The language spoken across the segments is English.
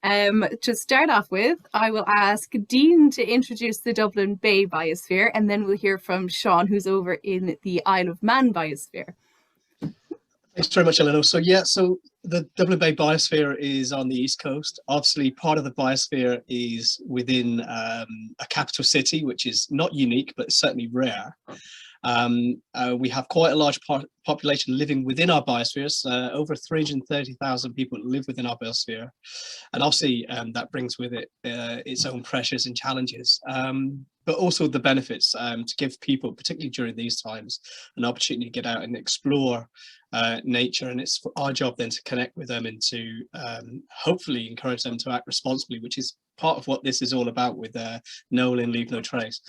To start off with, I will ask Dean to introduce the Dublin Bay Biosphere, and then we'll hear from Sean, who's over in the Isle of Man Biosphere. Thanks very much, Eleanor. So the Dublin Bay Biosphere is on the East Coast. Obviously, part of the biosphere is within a capital city, which is not unique, but certainly rare. We have quite a large population living within our biospheres, over 330,000 people live within our biosphere. And obviously that brings with it its own pressures and challenges, but also the benefits to give people, particularly during these times, an opportunity to get out and explore nature. And it's our job then to connect with them and to hopefully encourage them to act responsibly, which is part of what this is all about with No Litter, Leave No Trace.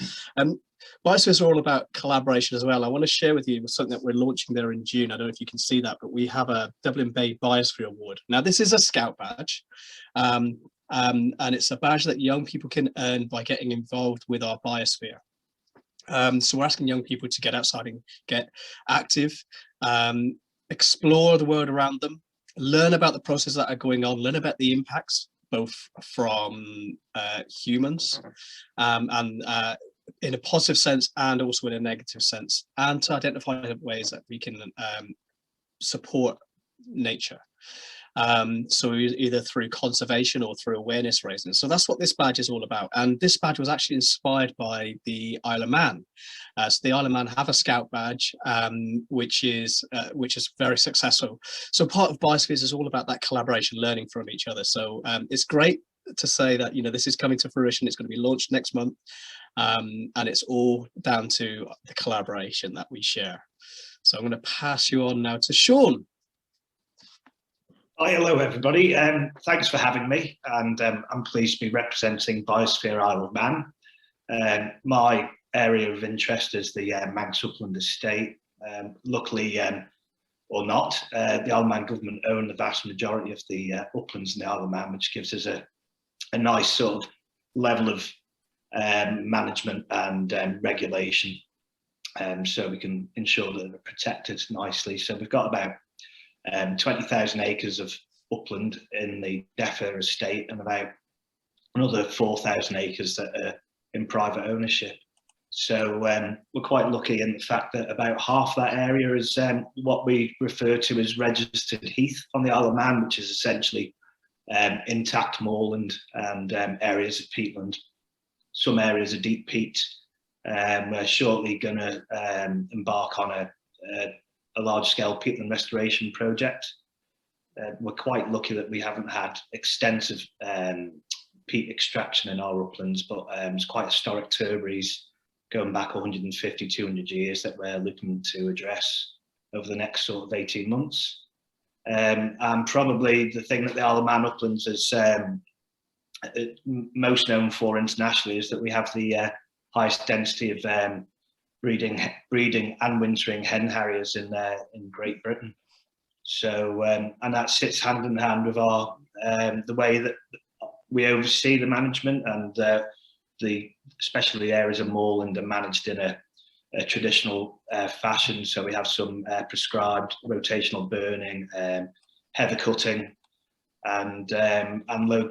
Biospheres are all about collaboration as well. I want to share with you something that we're launching there in June. I don't know if you can see that, but we have a Dublin Bay Biosphere Award. Now, this is a Scout badge, and it's a badge that young people can earn by getting involved with our biosphere. So we're asking young people to get outside and get active, explore the world around them, learn about the processes that are going on, learn about the impacts, both from humans and in a positive sense and also in a negative sense, and to identify ways that we can support nature. So either through conservation or through awareness raising. So that's what this badge is all about. And this badge was actually inspired by the Isle of Man. So the Isle of Man have a Scout badge, which is very successful. So part of Biospheres is all about that collaboration, learning from each other. So it's great to say that, you know, this is coming to fruition. It's going to be launched next month. And it's all down to the collaboration that we share. So I'm going to pass you on now to Sean. Hi, hello everybody. Thanks for having me, and I'm pleased to be representing Biosphere Isle of Man. My area of interest is the Manx Upland estate. Luckily, or not, the Isle of Man government own the vast majority of the uplands in the Isle of Man, which gives us a nice sort of level of management and regulation, so we can ensure that they're protected nicely. So we've got about 20,000 acres of upland in the DEFA estate, and about another 4,000 acres that are in private ownership. So we're quite lucky in the fact that about half that area is what we refer to as registered heath on the Isle of Man, which is essentially intact moorland and areas of peatland. Some areas are deep peat. We're shortly going to embark on a large-scale peatland restoration project. We're quite lucky that we haven't had extensive peat extraction in our uplands, but it's quite historic turberies going back 150, 200 years that we're looking to address over the next sort of 18 months. And probably the thing that the Isle of Man uplands is most known for internationally is that we have the highest density of breeding and wintering hen harriers in Great Britain. So and that sits hand in hand with our the way that we oversee the management, and especially the areas of moorland are managed in a traditional fashion. So we have some prescribed rotational burning, heather cutting, and low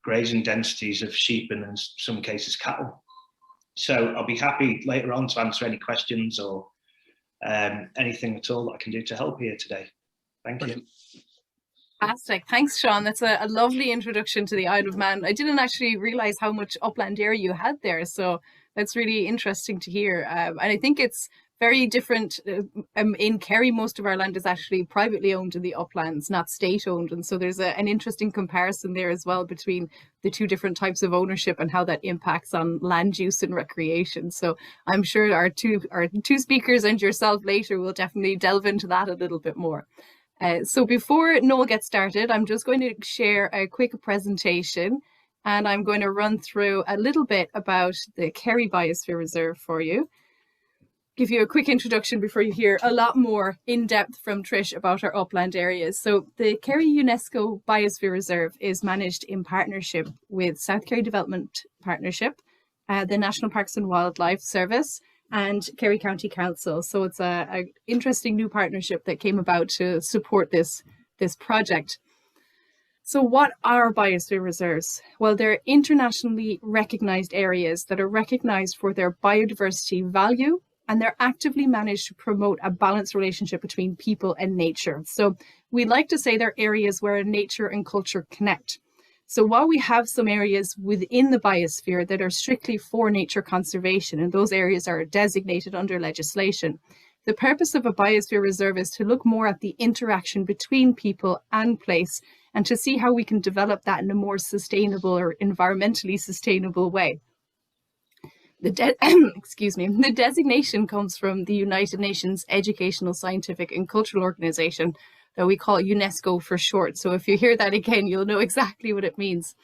grazing densities of sheep and in some cases cattle. So I'll be happy later on to answer any questions or anything at all that I can do to help here today. Thank you. Fantastic. Thanks, Sean. That's a lovely introduction to the Isle of Man. I didn't actually realise how much upland area you had there, so that's really interesting to hear. And I think it's very different. In Kerry, most of our land is actually privately owned in the uplands, not state-owned. And so there's an interesting comparison there as well between the two different types of ownership and how that impacts on land use and recreation. So I'm sure our two speakers and yourself later will definitely delve into that a little bit more. So before Noel gets started, I'm just going to share a quick presentation, and I'm going to run through a little bit about the Kerry Biosphere Reserve for you. Give you a quick introduction before you hear a lot more in depth from Trish about our upland areas. So the Kerry UNESCO Biosphere Reserve is managed in partnership with South Kerry Development Partnership, the National Parks and Wildlife Service, and Kerry County Council. So it's a interesting new partnership that came about to support this project. So what are biosphere reserves? Well, they're internationally recognized areas that are recognized for their biodiversity value, and they're actively managed to promote a balanced relationship between people and nature. So we like to say they're areas where nature and culture connect. So while we have some areas within the biosphere that are strictly for nature conservation, and those areas are designated under legislation, the purpose of a biosphere reserve is to look more at the interaction between people and place, and to see how we can develop that in a more sustainable or environmentally sustainable way. Excuse me, the designation comes from the United Nations Educational, Scientific and Cultural Organization, that we call UNESCO for short. So if you hear that again, you'll know exactly what it means.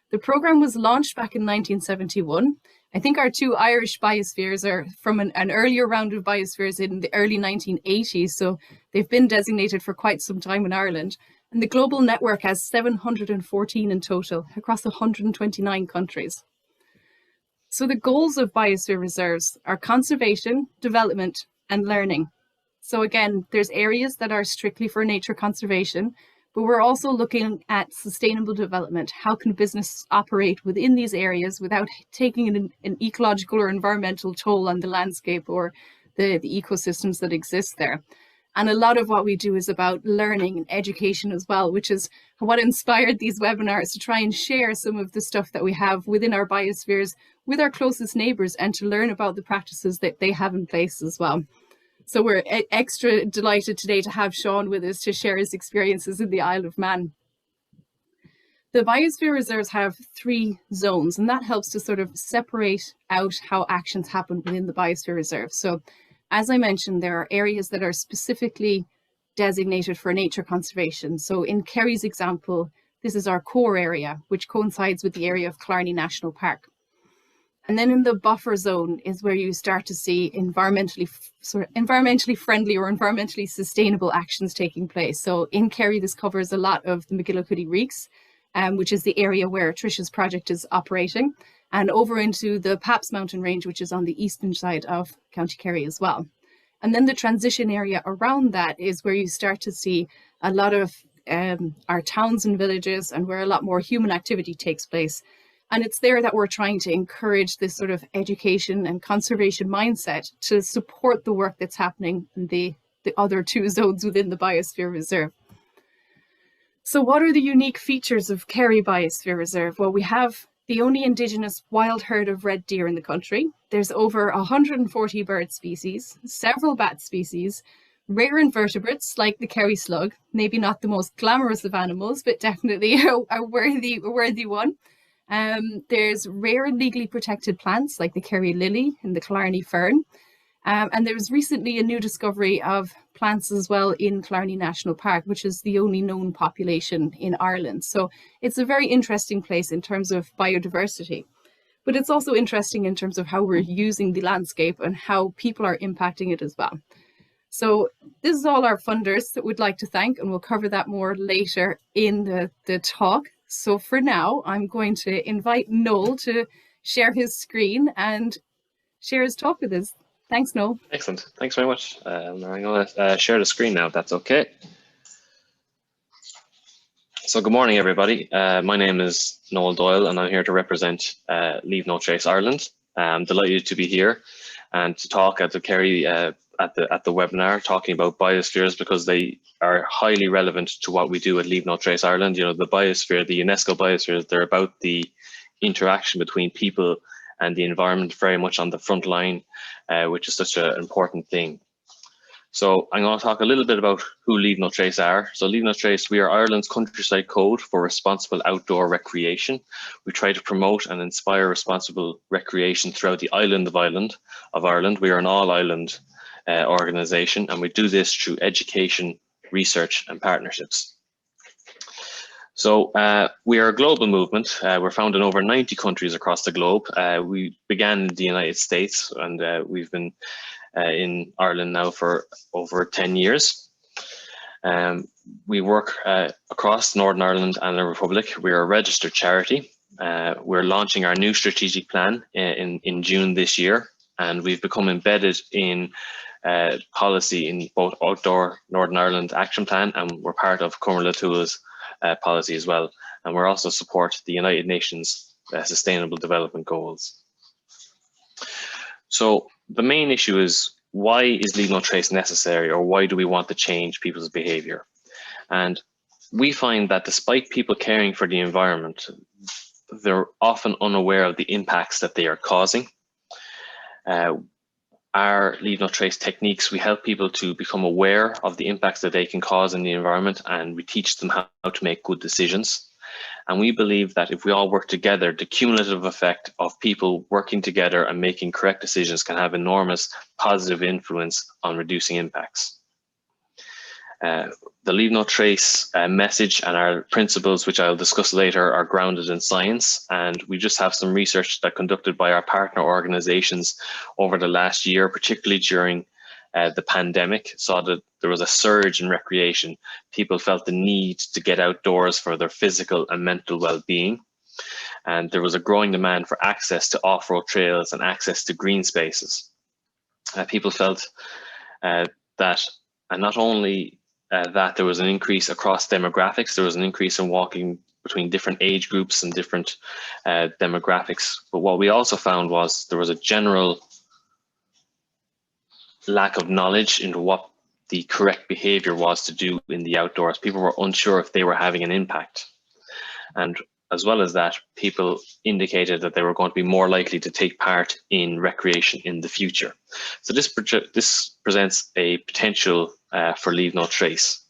The program was launched back in 1971. I think our two Irish biospheres are from an earlier round of biospheres in the early 1980s. So they've been designated for quite some time in Ireland. And the global network has 714 in total across 129 countries. So the goals of biosphere reserves are conservation, development, and learning. So again, there's areas that are strictly for nature conservation, but we're also looking at sustainable development. How can business operate within these areas without taking an ecological or environmental toll on the landscape or the ecosystems that exist there? And a lot of what we do is about learning and education as well, which is what inspired these webinars, to try and share some of the stuff that we have within our biospheres with our closest neighbours, and to learn about the practices that they have in place as well. So we're extra delighted today to have Sean with us to share his experiences in the Isle of Man. The biosphere reserves have 3 zones, and that helps to sort of separate out how actions happen within the biosphere reserve. So as I mentioned, there are areas that are specifically designated for nature conservation. So in Kerry's example, this is our core area, which coincides with the area of Killarney National Park. And then in the buffer zone is where you start to see environmentally friendly or environmentally sustainable actions taking place. So in Kerry, this covers a lot of the MacGillycuddy Reeks, which is the area where Trisha's project is operating, and over into the Paps mountain range, which is on the eastern side of County Kerry as well. And then the transition area around that is where you start to see a lot of our towns and villages, and where a lot more human activity takes place. And it's there that we're trying to encourage this sort of education and conservation mindset to support the work that's happening in the other 2 zones within the Biosphere Reserve. So what are the unique features of Kerry Biosphere Reserve? Well, we have the only Indigenous wild herd of red deer in the country. There's over 140 bird species, several bat species, rare invertebrates like the Kerry slug, maybe not the most glamorous of animals, but definitely a worthy one. There's rare and legally protected plants like the Kerry lily and the Killarney fern. And there was recently a new discovery of plants as well in Killarney National Park, which is the only known population in Ireland. So it's a very interesting place in terms of biodiversity. But it's also interesting in terms of how we're using the landscape and how people are impacting it as well. So this is all our funders that we'd like to thank, and we'll cover that more later in the talk. So for now, I'm going to invite Noel to share his screen and share his talk with us. Thanks, Noel. Excellent. Thanks very much. I'm going to share the screen now, if that's okay. So good morning, everybody. My name is Noel Doyle, and I'm here to represent Leave No Trace Ireland. I'm delighted to be here and to talk at the Kerry at the webinar, talking about biospheres, because they are highly relevant to what we do at Leave No Trace Ireland. You know, the biosphere, the UNESCO biospheres, they're about the interaction between people and the environment, very much on the front line, which is such an important thing. So I'm going to talk a little bit about who Leave No Trace are. So Leave No Trace, we are Ireland's countryside code for responsible outdoor recreation. We try to promote and inspire responsible recreation throughout the island of Ireland. We are an all-island organisation, and we do this through education, research and partnerships. So we are a global movement. We're found in over 90 countries across the globe. We began in the United States, and we've been in Ireland now for over 10 years. We work across Northern Ireland and the Republic. We are a registered charity. We're launching our new strategic plan in June this year, and we've become embedded in policy in both Outdoor Northern Ireland Action Plan, and we're part of Cumberla Tools policy as well. And we're also support the United Nations Sustainable Development Goals. So the main issue is, why is Leave No Trace necessary, or why do we want to change people's behavior? And we find that despite people caring for the environment, they're often unaware of the impacts that they are causing. Our Leave No Trace techniques, we help people to become aware of the impacts that they can cause in the environment, and we teach them how to make good decisions. And we believe that if we all work together, the cumulative effect of people working together and making correct decisions can have enormous positive influence on reducing impacts. The Leave No Trace message and our principles, which I'll discuss later, are grounded in science, and we just have some research that conducted by our partner organizations over the last year, particularly during the pandemic, saw that there was a surge in recreation. People felt the need to get outdoors for their physical and mental well-being, and there was a growing demand for access to off-road trails and access to green spaces. People felt that, and not only that there was an increase across demographics, there was an increase in walking between different age groups and different demographics. But what we also found was there was a general lack of knowledge into what the correct behavior was to do in the outdoors. People were unsure if they were having an impact. And as well as that, people indicated that they were going to be more likely to take part in recreation in the future. So this presents a potential for Leave No Trace.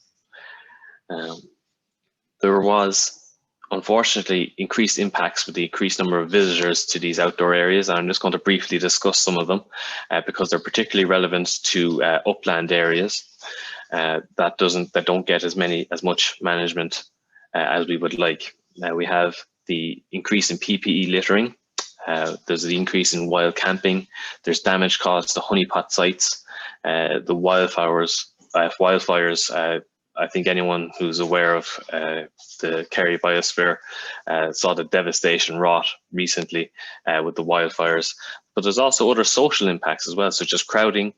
There was, unfortunately, increased impacts with the increased number of visitors to these outdoor areas. And I'm just going to briefly discuss some of them because they're particularly relevant to upland areas that don't get as much management as we would like. We have the increase in PPE littering. There's the increase in wild camping. There's damage caused to honeypot sites. The wildfires. I think anyone who's aware of the Kerry Biosphere saw the devastation wrought recently with the wildfires. But there's also other social impacts as well, such as crowding,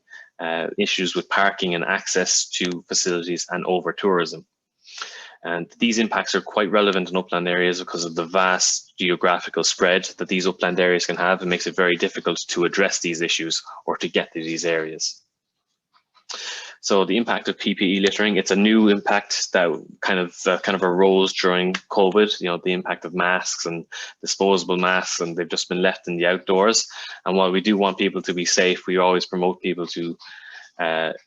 issues with parking and access to facilities, and over-tourism. And these impacts are quite relevant in upland areas because of the vast geographical spread that these upland areas can have. It makes it very difficult to address these issues or to get to these areas. So the impact of PPE littering, it's a new impact that kind of arose during COVID, the impact of masks and disposable masks, and they've just been left in the outdoors. And while we do want people to be safe, we always promote people to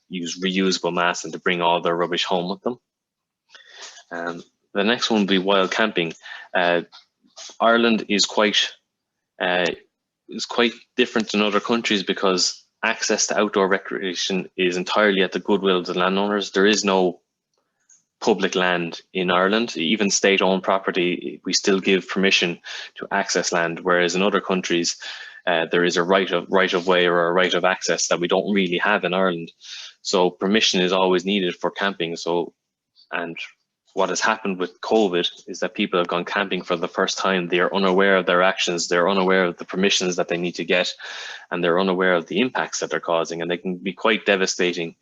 use reusable masks and to bring all their rubbish home with them. The next one will be wild camping. Ireland is quite different than other countries because access to outdoor recreation is entirely at the goodwill of the landowners. There is no public land in Ireland. Even state-owned property, we still give permission to access land, whereas in other countries, there is a right of way or a right of access that we don't really have in Ireland. So permission is always needed for camping. And what has happened with COVID is that people have gone camping for the first time. They are unaware of their actions. They're unaware of the permissions that they need to get, and they're unaware of the impacts that they're causing, and they can be quite devastating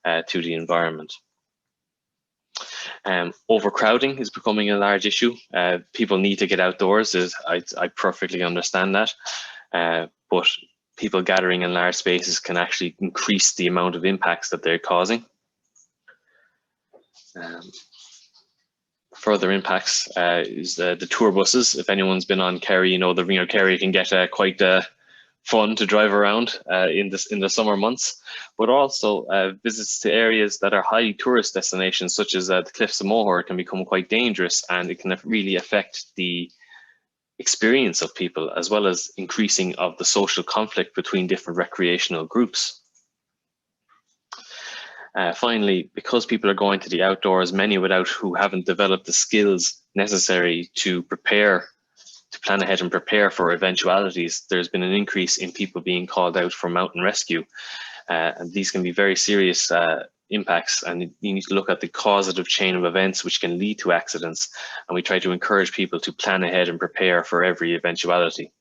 to the environment. Overcrowding is becoming a large issue. People need to get outdoors. I perfectly understand that, but people gathering in large spaces can actually increase the amount of impacts that they're causing. Further impacts is the tour buses. If anyone's been on Kerry, Kerry can get quite fun to drive around in the summer months, but also visits to areas that are highly tourist destinations, such as the Cliffs of Moher, can become quite dangerous, and it can really affect the experience of people, as well as increasing of the social conflict between different recreational groups. Finally, because people are going to the outdoors, many who haven't developed the skills necessary to plan ahead and prepare for eventualities, there's been an increase in people being called out for mountain rescue. And these can be very serious impacts, and you need to look at the causative chain of events which can lead to accidents. And we try to encourage people to plan ahead and prepare for every eventuality.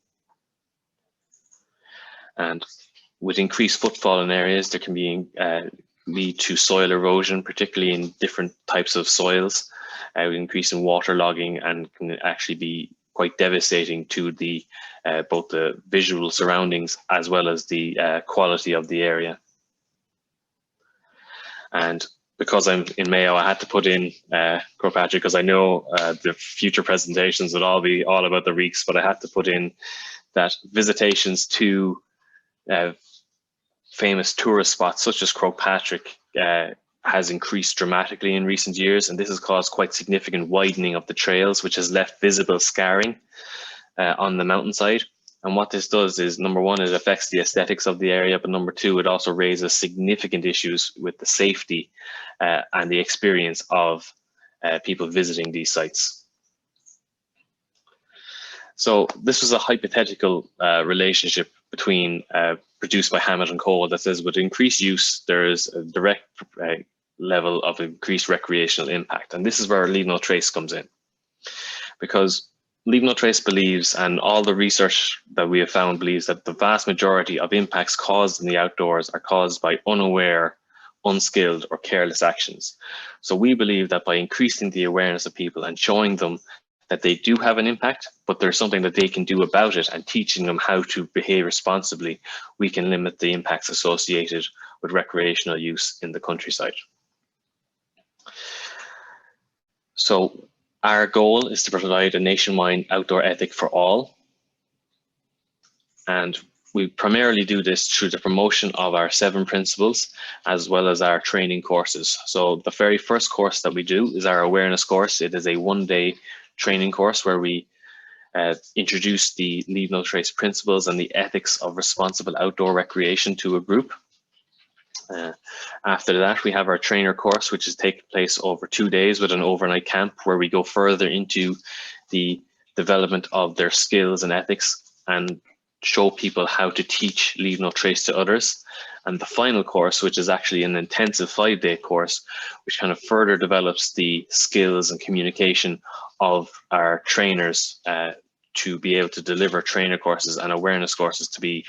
And with increased footfall in areas, there can be lead to soil erosion, particularly in different types of soils. with increase in water logging, and can actually be quite devastating to the both the visual surroundings as well as the quality of the area. And because I'm in Mayo, I had to put in Patrick, because I know the future presentations would all be all about the reeks, but I had to put in that visitations to famous tourist spots such as Patrick has increased dramatically in recent years, and this has caused quite significant widening of the trails, which has left visible scarring on the mountainside. And what this does is, number one, it affects the aesthetics of the area, but number two, it also raises significant issues with the safety and the experience of people visiting these sites. So this was a hypothetical relationship between produced by Hammett and Cole that says with increased use, there is a direct level of increased recreational impact. And this is where Leave No Trace comes in, because Leave No Trace believes, and all the research that we have found believes, that the vast majority of impacts caused in the outdoors are caused by unaware, unskilled, or careless actions. So we believe that by increasing the awareness of people and showing them that they do have an impact, but there's something that they can do about it, and teaching them how to behave responsibly, we can limit the impacts associated with recreational use in the countryside. So our goal is to provide a nationwide outdoor ethic for all. And we primarily do this through the promotion of our 7 principles, as well as our training courses. So the very first course that we do is our awareness course. It is a 1-day training course where we introduce the Leave No Trace principles and the ethics of responsible outdoor recreation to a group. After that, we have our trainer course, which is taking place over 2 days with an overnight camp, where we go further into the development of their skills and ethics and show people how to teach Leave No Trace to others. And the final course, which is actually an intensive 5-day course, which kind of further develops the skills and communication of our trainers to be able to deliver trainer courses and awareness courses to be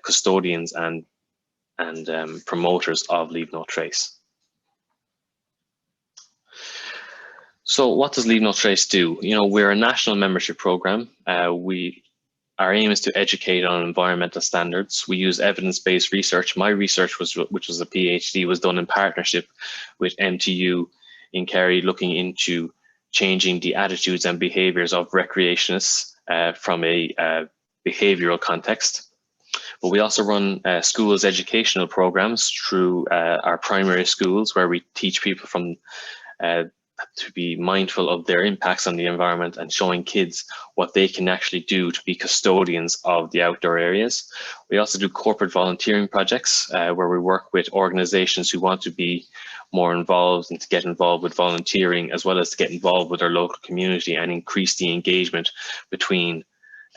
custodians and promoters of Leave No Trace. So what does Leave No Trace do? You know, we're a national membership program. Our aim is to educate on environmental standards. We use evidence-based research. My research, which was a PhD, was done in partnership with MTU in Kerry, looking into changing the attitudes and behaviours of recreationists from a behavioural context. But we also run schools educational programs through our primary schools, where we teach people from to be mindful of their impacts on the environment, and showing kids what they can actually do to be custodians of the outdoor areas. We also do corporate volunteering projects where we work with organizations who want to be more involved and to get involved with volunteering, as well as to get involved with their local community and increase the engagement between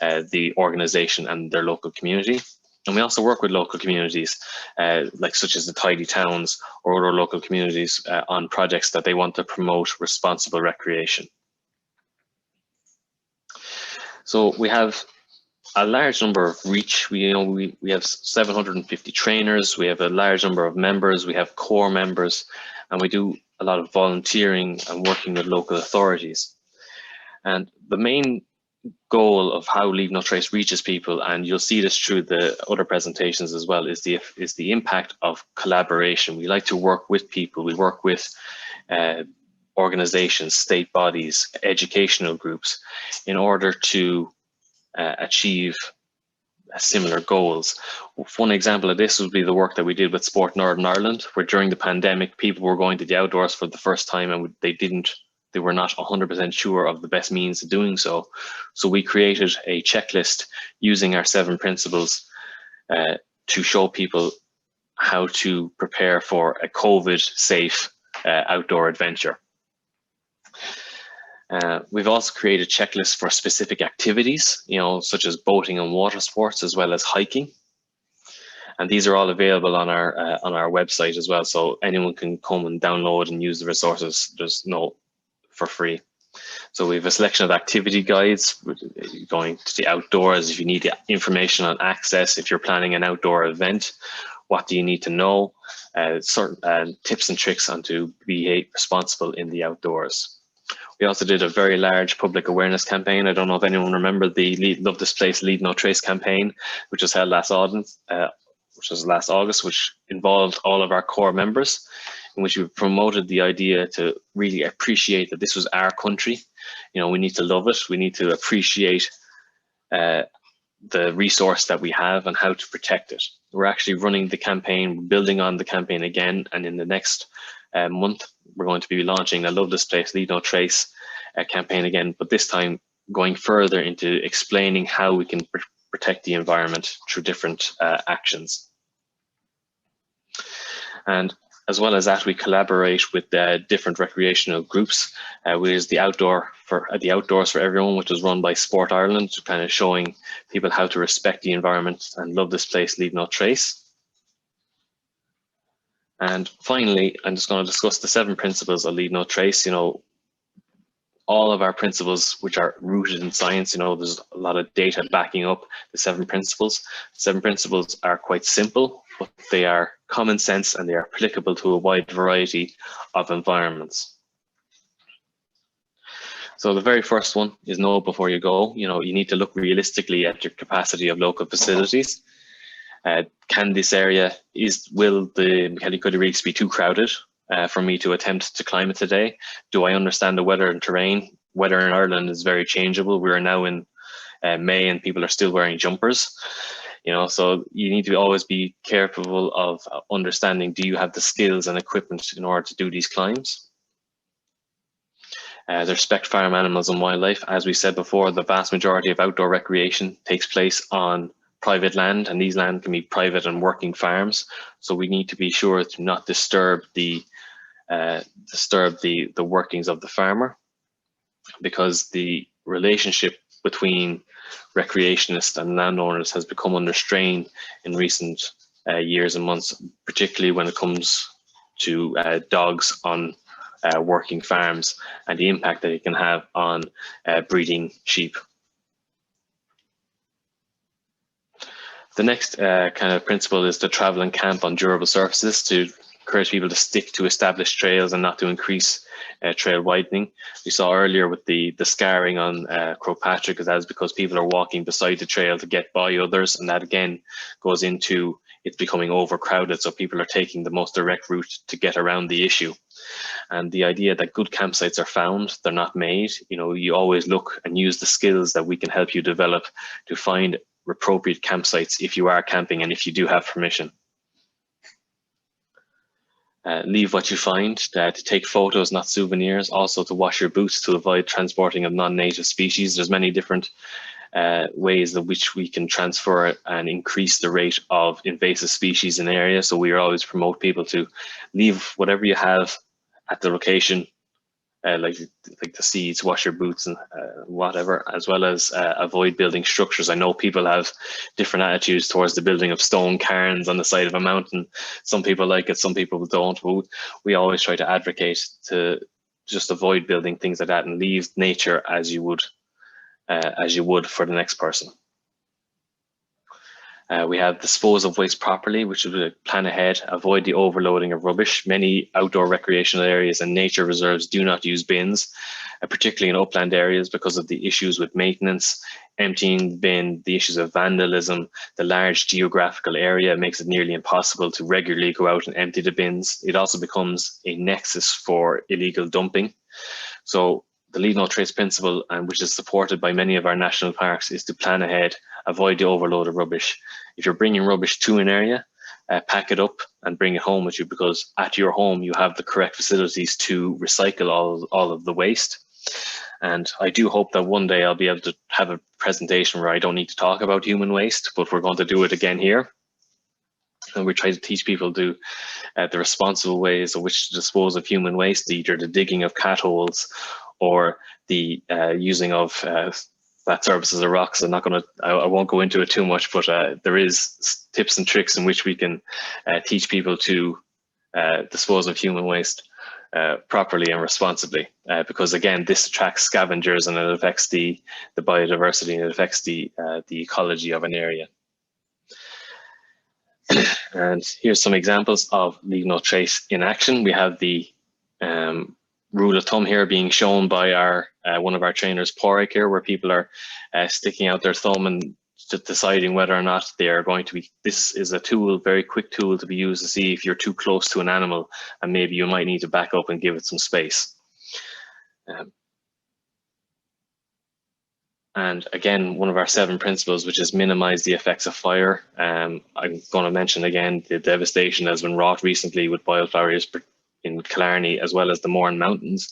the organization and their local community. And we also work with local communities, such as the Tidy Towns or other local communities on projects that they want to promote responsible recreation. So we have a large number of reach. We have 750 trainers. We have a large number of members. We have core members, and we do a lot of volunteering and working with local authorities. And the main goal of how Leave No Trace reaches people, and you'll see this through the other presentations as well, is the impact of collaboration. We like to work with people. We work with organizations, state bodies, educational groups, in order to achieve similar goals. One example of this would be the work that we did with Sport Northern Ireland, where during the pandemic, people were going to the outdoors for the first time, and they were not 100% sure of the best means of doing so. So we created a checklist using our 7 principles to show people how to prepare for a COVID-safe outdoor adventure. We've also created checklists for specific activities, such as boating and water sports, as well as hiking. And these are all available on our website as well, so anyone can come and download and use the resources. For free. So we have a selection of activity guides, going to the outdoors. If you need information on access, if you're planning an outdoor event, what do you need to know? Certain tips and tricks on to be responsible in the outdoors. We also did a very large public awareness campaign. I don't know if anyone remember the Love This Place, Leave No Trace campaign, which was held last August, which involved all of our core members, in which we promoted the idea to really appreciate that this was our country. You know, we need to love it. We need to appreciate the resource that we have and how to protect it. We're actually running the campaign, building on the campaign again, and in the next month, we're going to be launching a Love This Place, Leave No Trace campaign again, but this time going further into explaining how we can protect the environment through different actions. And as well as that, we collaborate with different recreational groups. There's the Outdoors for Everyone, which was run by Sport Ireland, kind of showing people how to respect the environment and love this place, leave no trace. And finally, I'm just going to discuss the 7 principles of leave no trace. You know, all of our principles, which are rooted in science, you know, there's a lot of data backing up the 7 principles. 7 principles are quite simple, but they are common sense and they are applicable to a wide variety of environments. So the very first one is know before you go. You know, you need to look realistically at your capacity of local facilities. Can this area, will the MacGillycuddy Reeks be too crowded for me to attempt to climb it today? Do I understand the weather and terrain? Weather in Ireland is very changeable. We are now in May and people are still wearing jumpers. You know, so you need to always be careful of understanding, do you have the skills and equipment in order to do these climbs? They respect farm animals and wildlife. As we said before, the vast majority of outdoor recreation takes place on private land, and these land can be private and working farms. So we need to be sure to not disturb the workings of the farmer, because the relationship between recreationists and landowners has become under strain in recent years and months, particularly when it comes to dogs on working farms and the impact that it can have on breeding sheep. The next kind of principle is to travel and camp on durable surfaces, to encourage people to stick to established trails and not to increase trail widening. We saw earlier with the scarring on Crowpatrick, that is because people are walking beside the trail to get by others, and that again goes into it's becoming overcrowded, so people are taking the most direct route to get around the issue. And the idea that good campsites are found, they're not made. You know, you always look and use the skills that we can help you develop to find appropriate campsites if you are camping and if you do have permission. Leave what you find, to take photos, not souvenirs, also to wash your boots to avoid transporting of non-native species. There's many different ways in which we can transfer and increase the rate of invasive species in the area. So we always promote people to leave whatever you have at the location, like the seeds, wash your boots and whatever, as well as avoid building structures. I know people have different attitudes towards the building of stone cairns on the side of a mountain. Some people like it, some people don't. But we always try to advocate to just avoid building things like that and leave nature as you would for the next person. We have dispose of waste properly, which is a plan ahead, avoid the overloading of rubbish. Many outdoor recreational areas and nature reserves do not use bins, particularly in upland areas, because of the issues with maintenance, emptying the bin, the issues of vandalism. The large geographical area makes it nearly impossible to regularly go out and empty the bins. It also becomes a nexus for illegal dumping. So the leave no trace principle, and which is supported by many of our national parks, is to plan ahead, avoid the overload of rubbish. If you're bringing rubbish to an area, pack it up and bring it home with you, because at your home you have the correct facilities to recycle all of the waste. And I do hope that one day I'll be able to have a presentation where I don't need to talk about human waste, but we're going to do it again here. And we try to teach people the responsible ways in which to dispose of human waste, either the digging of cat holes or the using of flat surfaces of rocks. I won't go into it too much, but there is tips and tricks in which we can teach people to dispose of human waste properly and responsibly, because again, this attracts scavengers and it affects the biodiversity and it affects the ecology of an area. And here's some examples of leave no trace in action. We have the rule of thumb here being shown by our one of our trainers, Porrick here, where people are sticking out their thumb and deciding whether or not they are going to be. This is a tool, very quick tool to be used to see if you're too close to an animal and maybe you might need to back up and give it some space. And again, one of our 7 principles, which is minimize the effects of fire. I'm going to mention again the devastation that has been wrought recently with wildfires in Killarney, as well as the Mourne Mountains.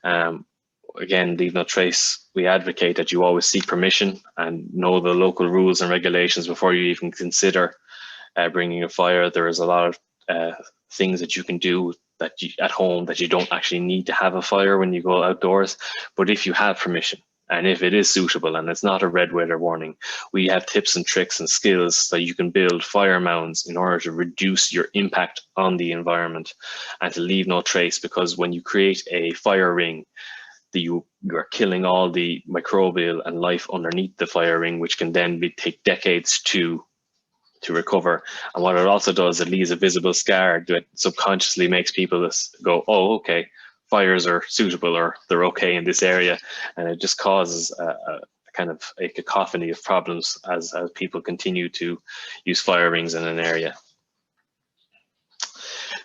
Again, leave no trace. We advocate that you always seek permission and know the local rules and regulations before you even consider bringing a fire. There is a lot of things that you can do at home that you don't actually need to have a fire when you go outdoors. But if you have permission, and if it is suitable and it's not a red weather warning, we have tips and tricks and skills that you can build fire mounds in order to reduce your impact on the environment and to leave no trace. Because when you create a fire ring, you are killing all the microbial and life underneath the fire ring, which can then take decades to recover. And what it also does, it leaves a visible scar that subconsciously makes people go, oh, okay, fires are suitable or they're okay in this area. And it just causes a kind of a cacophony of problems as people continue to use fire rings in an area.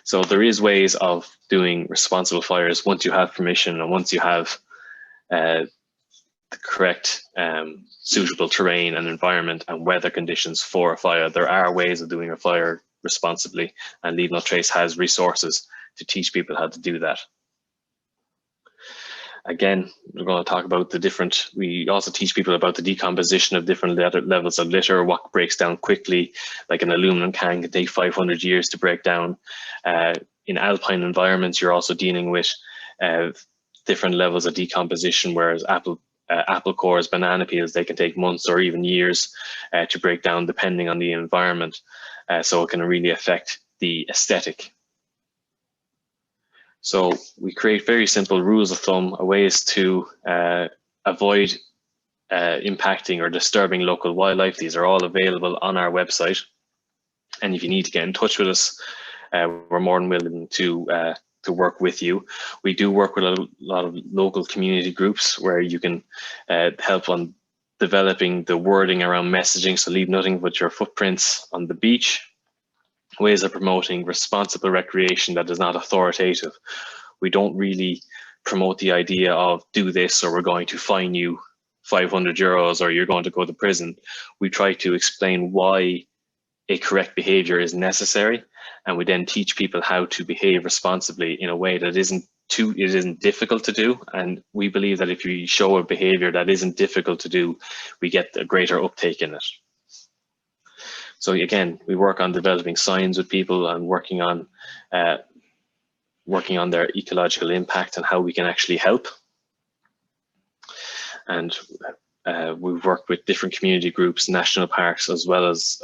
So there is ways of doing responsible fires once you have permission and once you have the correct suitable terrain and environment and weather conditions for a fire. There are ways of doing a fire responsibly, and Leave No Trace has resources to teach people how to do that. Again, we're going to talk about we also teach people about the decomposition of different levels of litter, what breaks down quickly, like an aluminum can take 500 years to break down. In alpine environments, you're also dealing with different levels of decomposition, whereas apple cores, banana peels, they can take months or even years to break down depending on the environment. So it can really affect the aesthetic. So we create very simple rules of thumb, ways to avoid impacting or disturbing local wildlife. These are all available on our website. And if you need to get in touch with us, we're more than willing to work with you. We do work with a lot of local community groups where you can help on developing the wording around messaging. So leave nothing but your footprints on the beach. Ways of promoting responsible recreation that is not authoritative. We don't really promote the idea of do this or we're going to fine you 500 euros or you're going to go to prison. We try to explain why a correct behavior is necessary, and we then teach people how to behave responsibly in a way that isn't difficult to do. And we believe that if you show a behavior that isn't difficult to do, we get a greater uptake in it. So again, we work on developing signs with people and working on their ecological impact and how we can actually help. And we've worked with different community groups, national parks, as well as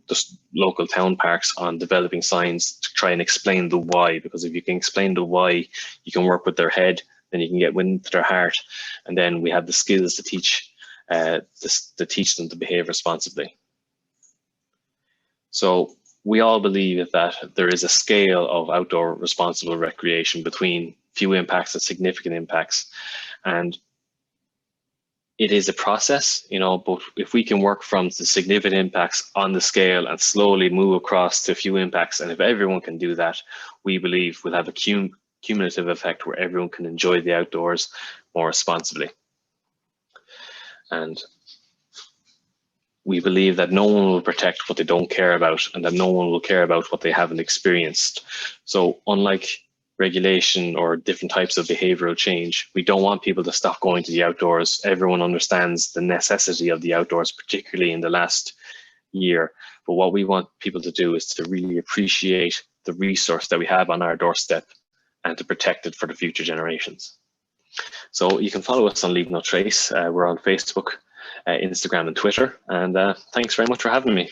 just local town parks on developing signs to try and explain the why. Because if you can explain the why, you can work with their head, then you can get into their heart, and then we have the skills to teach them to behave responsibly. So we all believe that there is a scale of outdoor responsible recreation between few impacts and significant impacts. And it is a process, but if we can work from the significant impacts on the scale and slowly move across to few impacts, and if everyone can do that, we believe we'll have a cumulative effect where everyone can enjoy the outdoors more responsibly. And we believe that no one will protect what they don't care about, and that no one will care about what they haven't experienced. So unlike regulation or different types of behavioral change, we don't want people to stop going to the outdoors. Everyone understands the necessity of the outdoors, particularly in the last year. But what we want people to do is to really appreciate the resource that we have on our doorstep and to protect it for the future generations. So you can follow us on Leave No Trace. We're on Facebook, Instagram and Twitter, and thanks very much for having me.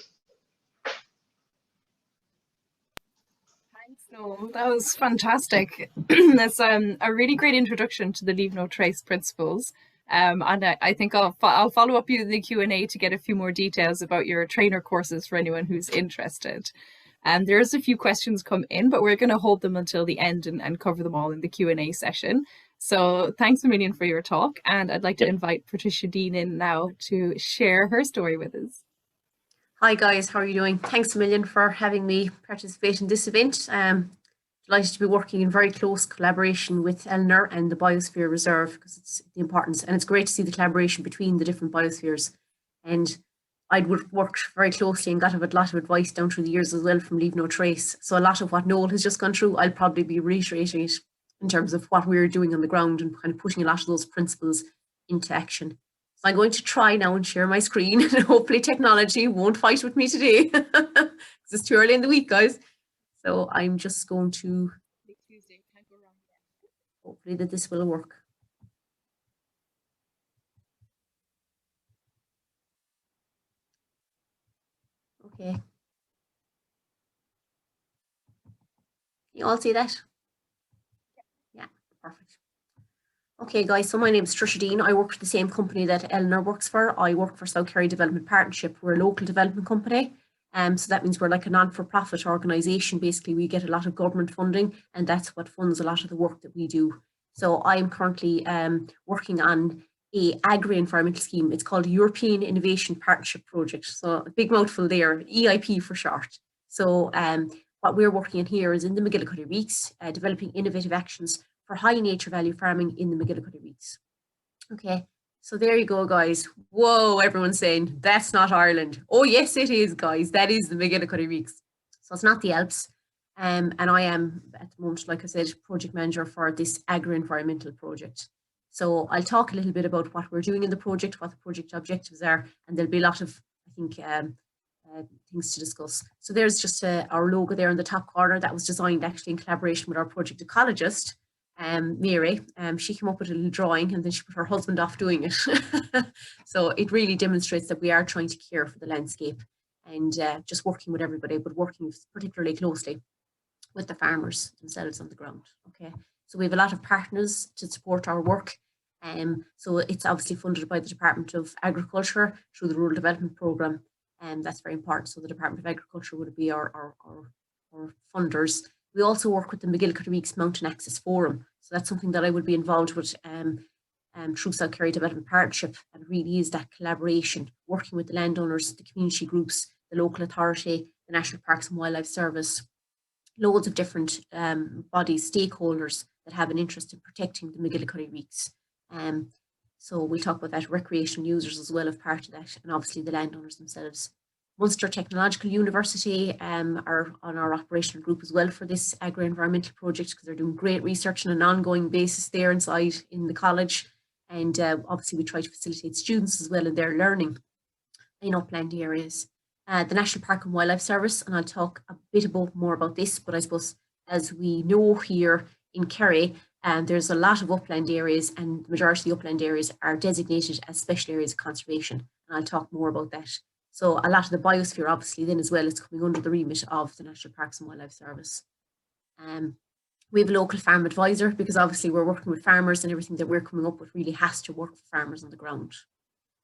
Thanks, Noel. That was fantastic. That's a really great introduction to the Leave No Trace principles. And I think I'll follow up you in the Q&A to get a few more details about your trainer courses for anyone who's interested. There's a few questions come in, but we're going to hold them until the end and cover them all in the Q&A session. So thanks a million for your talk. And I'd like to invite Patricia Dean in now to share her story with us. Hi guys, how are you doing? Thanks a million for having me participate in this event. Delighted to be working in very close collaboration with Eleanor and the Biosphere Reserve, because it's the importance, and it's great to see the collaboration between the different biospheres. And I'd worked very closely and got a lot of advice down through the years as well from Leave No Trace. So a lot of what Noel has just gone through, I'll probably be reiterating it in terms of what we're doing on the ground and kind of putting a lot of those principles into action. So I'm going to try now and share my screen, and hopefully technology won't fight with me today because it's too early in the week, guys. So I'm just going to, hopefully that this will work. Okay. Can you all see that? Yeah, perfect. Okay, guys, so my name is Trisha Dean. I work for the same company that Eleanor works for. I work for South Kerry Development Partnership. We're a local development company. So that means we're like a non-for-profit organisation. Basically, we get a lot of government funding, and that's what funds a lot of the work that we do. So I'm currently working on a agri-environmental scheme. It's called European Innovation Partnership Project. So a big mouthful there, EIP for short. So what we're working on here is in the MacGillycuddy Reeks, developing innovative actions for high nature value farming in the MacGillycuddy Reeks. Okay. So there you go, guys. Whoa, everyone's saying that's not Ireland. Oh, yes, it is, guys. That is the MacGillycuddy Reeks. So it's not the Alps. And I am, at the moment, like I said, project manager for this agri-environmental project. So I'll talk a little bit about what we're doing in the project, what the project objectives are, and there'll be a lot of, I think, things to discuss. So there's just our logo there in the top corner that was designed actually in collaboration with our project ecologist. Mary, she came up with a little drawing and then she put her husband off doing it. So it really demonstrates that we are trying to care for the landscape and just working with everybody, but working particularly closely with the farmers themselves on the ground. Okay, so we have a lot of partners to support our work. So it's obviously funded by the Department of Agriculture through the Rural Development Programme, and that's very important. So the Department of Agriculture would be our funders. We also work with the MacGillycuddy Reeks Mountain Access Forum. So that's something that I would be involved with through South Kerry Development Partnership, and really is that collaboration, working with the landowners, the community groups, the local authority, the National Parks and Wildlife Service, loads of different bodies, stakeholders that have an interest in protecting the MacGillycuddy Reeks. So we'll talk about that, recreational users as well as part of that, and obviously the landowners themselves. Munster Technological University are on our operational group as well for this agri-environmental project, because they're doing great research on an ongoing basis there inside in the college. And obviously we try to facilitate students as well in their learning in upland areas. The National Park and Wildlife Service, and I'll talk a bit more about this, but I suppose as we know here in Kerry, there's a lot of upland areas, and the majority of the upland areas are designated as special areas of conservation. And I'll talk more about that. So a lot of the biosphere, obviously, then as well, is coming under the remit of the National Parks and Wildlife Service. We have a local farm advisor, because obviously we're working with farmers, and everything that we're coming up with really has to work for farmers on the ground.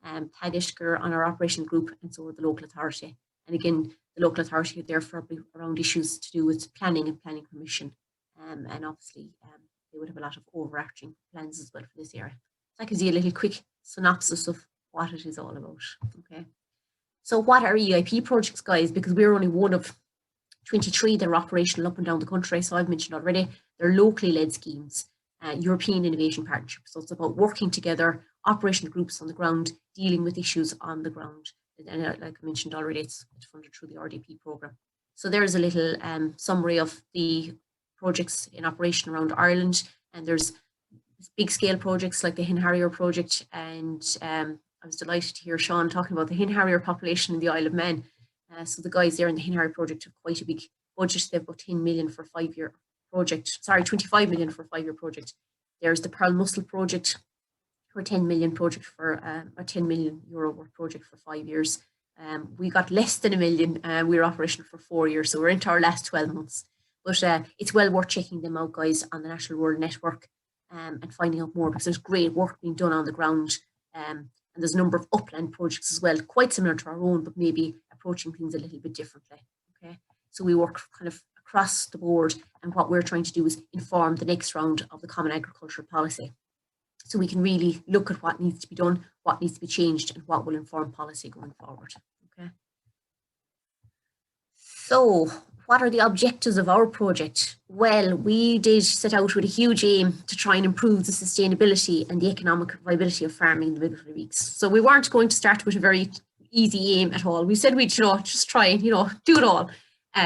Tagish on our operation group, and so the local authority. And again, the local authority are there for around issues to do with planning and planning permission. And obviously they would have a lot of overarching plans as well for this area. So that gives you a little quick synopsis of what it is all about. Okay. So what are EIP projects, guys? Because we're only one of 23 that are operational up and down the country. So I've mentioned already, they're locally led schemes, European Innovation Partnership. So it's about working together, operational groups on the ground, dealing with issues on the ground. And like I mentioned already, it's funded through the RDP programme. So there's a little summary of the projects in operation around Ireland. And there's big scale projects like the Hen Harrier project, and I was delighted to hear Sean talking about the hen harrier population in the Isle of Man. So the guys there in the hen harrier project have quite a big budget. They've got 10 million for a 5-year project. Sorry, 25 million for a 5-year project. There's the Pearl Mussel project, for a 10 million project for a 10 million euro worth project for 5 years. We got less than $1 million. We were operational for 4 years, so we're into our last 12 months. But it's well worth checking them out, guys, on the National Rural Network and finding out more, because there's great work being done on the ground. And there's a number of upland projects as well, quite similar to our own, but maybe approaching things a little bit differently. Okay, So we work kind of across the board, and what we're trying to do is inform the next round of the Common Agricultural Policy. So we can really look at what needs to be done, what needs to be changed, and what will inform policy going forward. Okay. So what are the objectives of our project? Well, we did set out with a huge aim to try and improve the sustainability and the economic viability of farming in the MacGillycuddy Reeks. So we weren't going to start with a very easy aim at all. We said we'd, just try and, do it all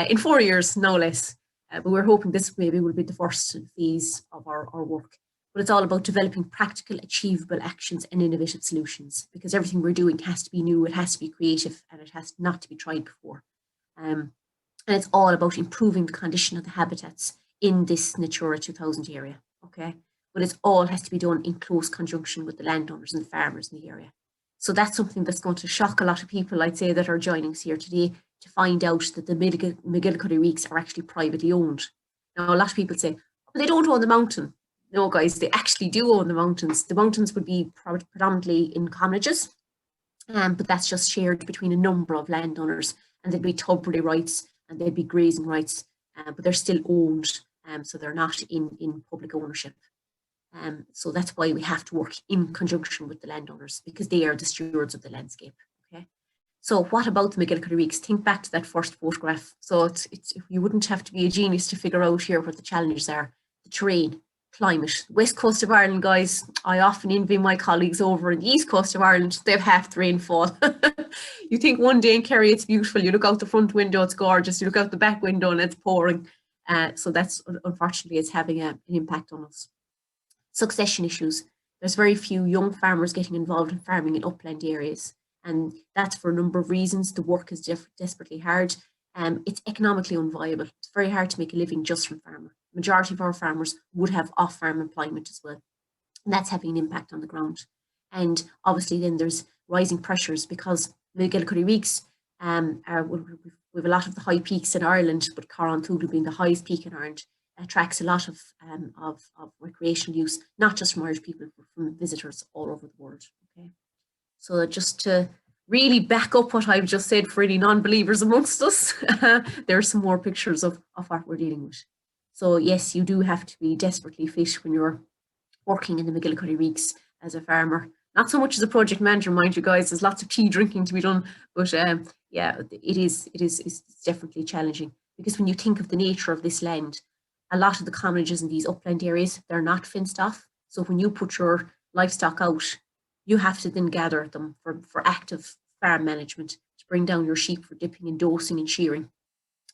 in 4 years, no less. But we're hoping this maybe will be the first phase of our work. But it's all about developing practical, achievable actions and innovative solutions, because everything we're doing has to be new, it has to be creative, and it has not to be tried before. And it's all about improving the condition of the habitats in this Natura 2000 area, okay? But it all has to be done in close conjunction with the landowners and the farmers in the area. So that's something that's going to shock a lot of people, I'd say, that are joining us here today, to find out that the MacGillycuddy Reeks are actually privately owned. Now, a lot of people say, oh, they don't own the mountain. No, guys, they actually do own the mountains. The mountains would be predominantly in commonages, but that's just shared between a number of landowners, and there'd be turbary rights and there'd be grazing rights, but they're still owned, so they're not in public ownership. So that's why we have to work in conjunction with the landowners, because they are the stewards of the landscape. Okay. So what about the MacGillycuddy Reeks? Think back to that first photograph. So it's you wouldn't have to be a genius to figure out here what the challenges are. The terrain, climate, west coast of Ireland, guys. I often envy my colleagues over in the east coast of Ireland. They have half the rainfall. You think one day in Kerry it's beautiful. You look out the front window, it's gorgeous. You look out the back window and it's pouring. So that's, unfortunately, it's having an impact on us. Succession issues. There's very few young farmers getting involved in farming in upland areas, and that's for a number of reasons. The work is desperately hard. It's economically unviable. It's very hard to make a living just from farming. Majority of our farmers would have off-farm employment as well, and that's having an impact on the ground. And obviously then there's rising pressures, because MacGillycuddy Reeks we have a lot of the high peaks in Ireland, but Carrauntoogle being the highest peak in Ireland, attracts a lot of recreational use, not just from Irish people, but from visitors all over the world. Okay, so just to really back up what I've just said for any non-believers amongst us, there are some more pictures of what we're dealing with. So yes, you do have to be desperately fit when you're working in the MacGillycuddy Reeks as a farmer. Not so much as a project manager, mind you, guys. There's lots of tea drinking to be done, but yeah, it's definitely challenging, because when you think of the nature of this land, a lot of the commonages in these upland areas, they're not fenced off. So when you put your livestock out, you have to then gather them for active farm management, to bring down your sheep for dipping and dosing and shearing,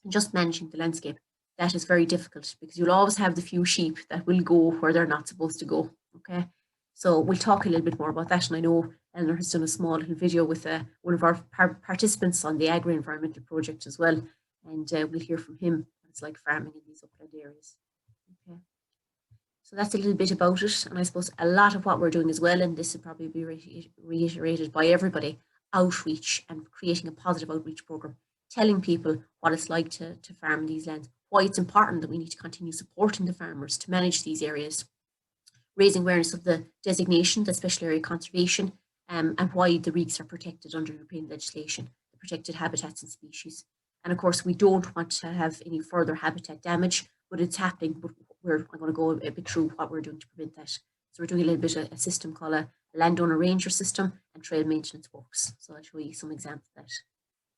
and just managing the landscape. That is very difficult, because you'll always have the few sheep that will go where they're not supposed to go. Okay, so we'll talk a little bit more about that. And I know Eleanor has done a small little video with one of our participants on the agri-environmental project as well, and we'll hear from him what it's like farming in these upland areas. Okay, so that's a little bit about it. And I suppose a lot of what we're doing as well, and this will probably be reiterated by everybody, outreach and creating a positive outreach program, telling people what it's like to farm in these lands, why it's important that we need to continue supporting the farmers to manage these areas, raising awareness of the designation, the special area conservation, and why the Reeks are protected under European legislation, the protected habitats and species. And of course, we don't want to have any further habitat damage, but it's happening. But I'm going to go a bit through what we're doing to prevent that. So we're doing a little bit of a system called a landowner ranger system and trail maintenance works. So I'll show you some examples of that.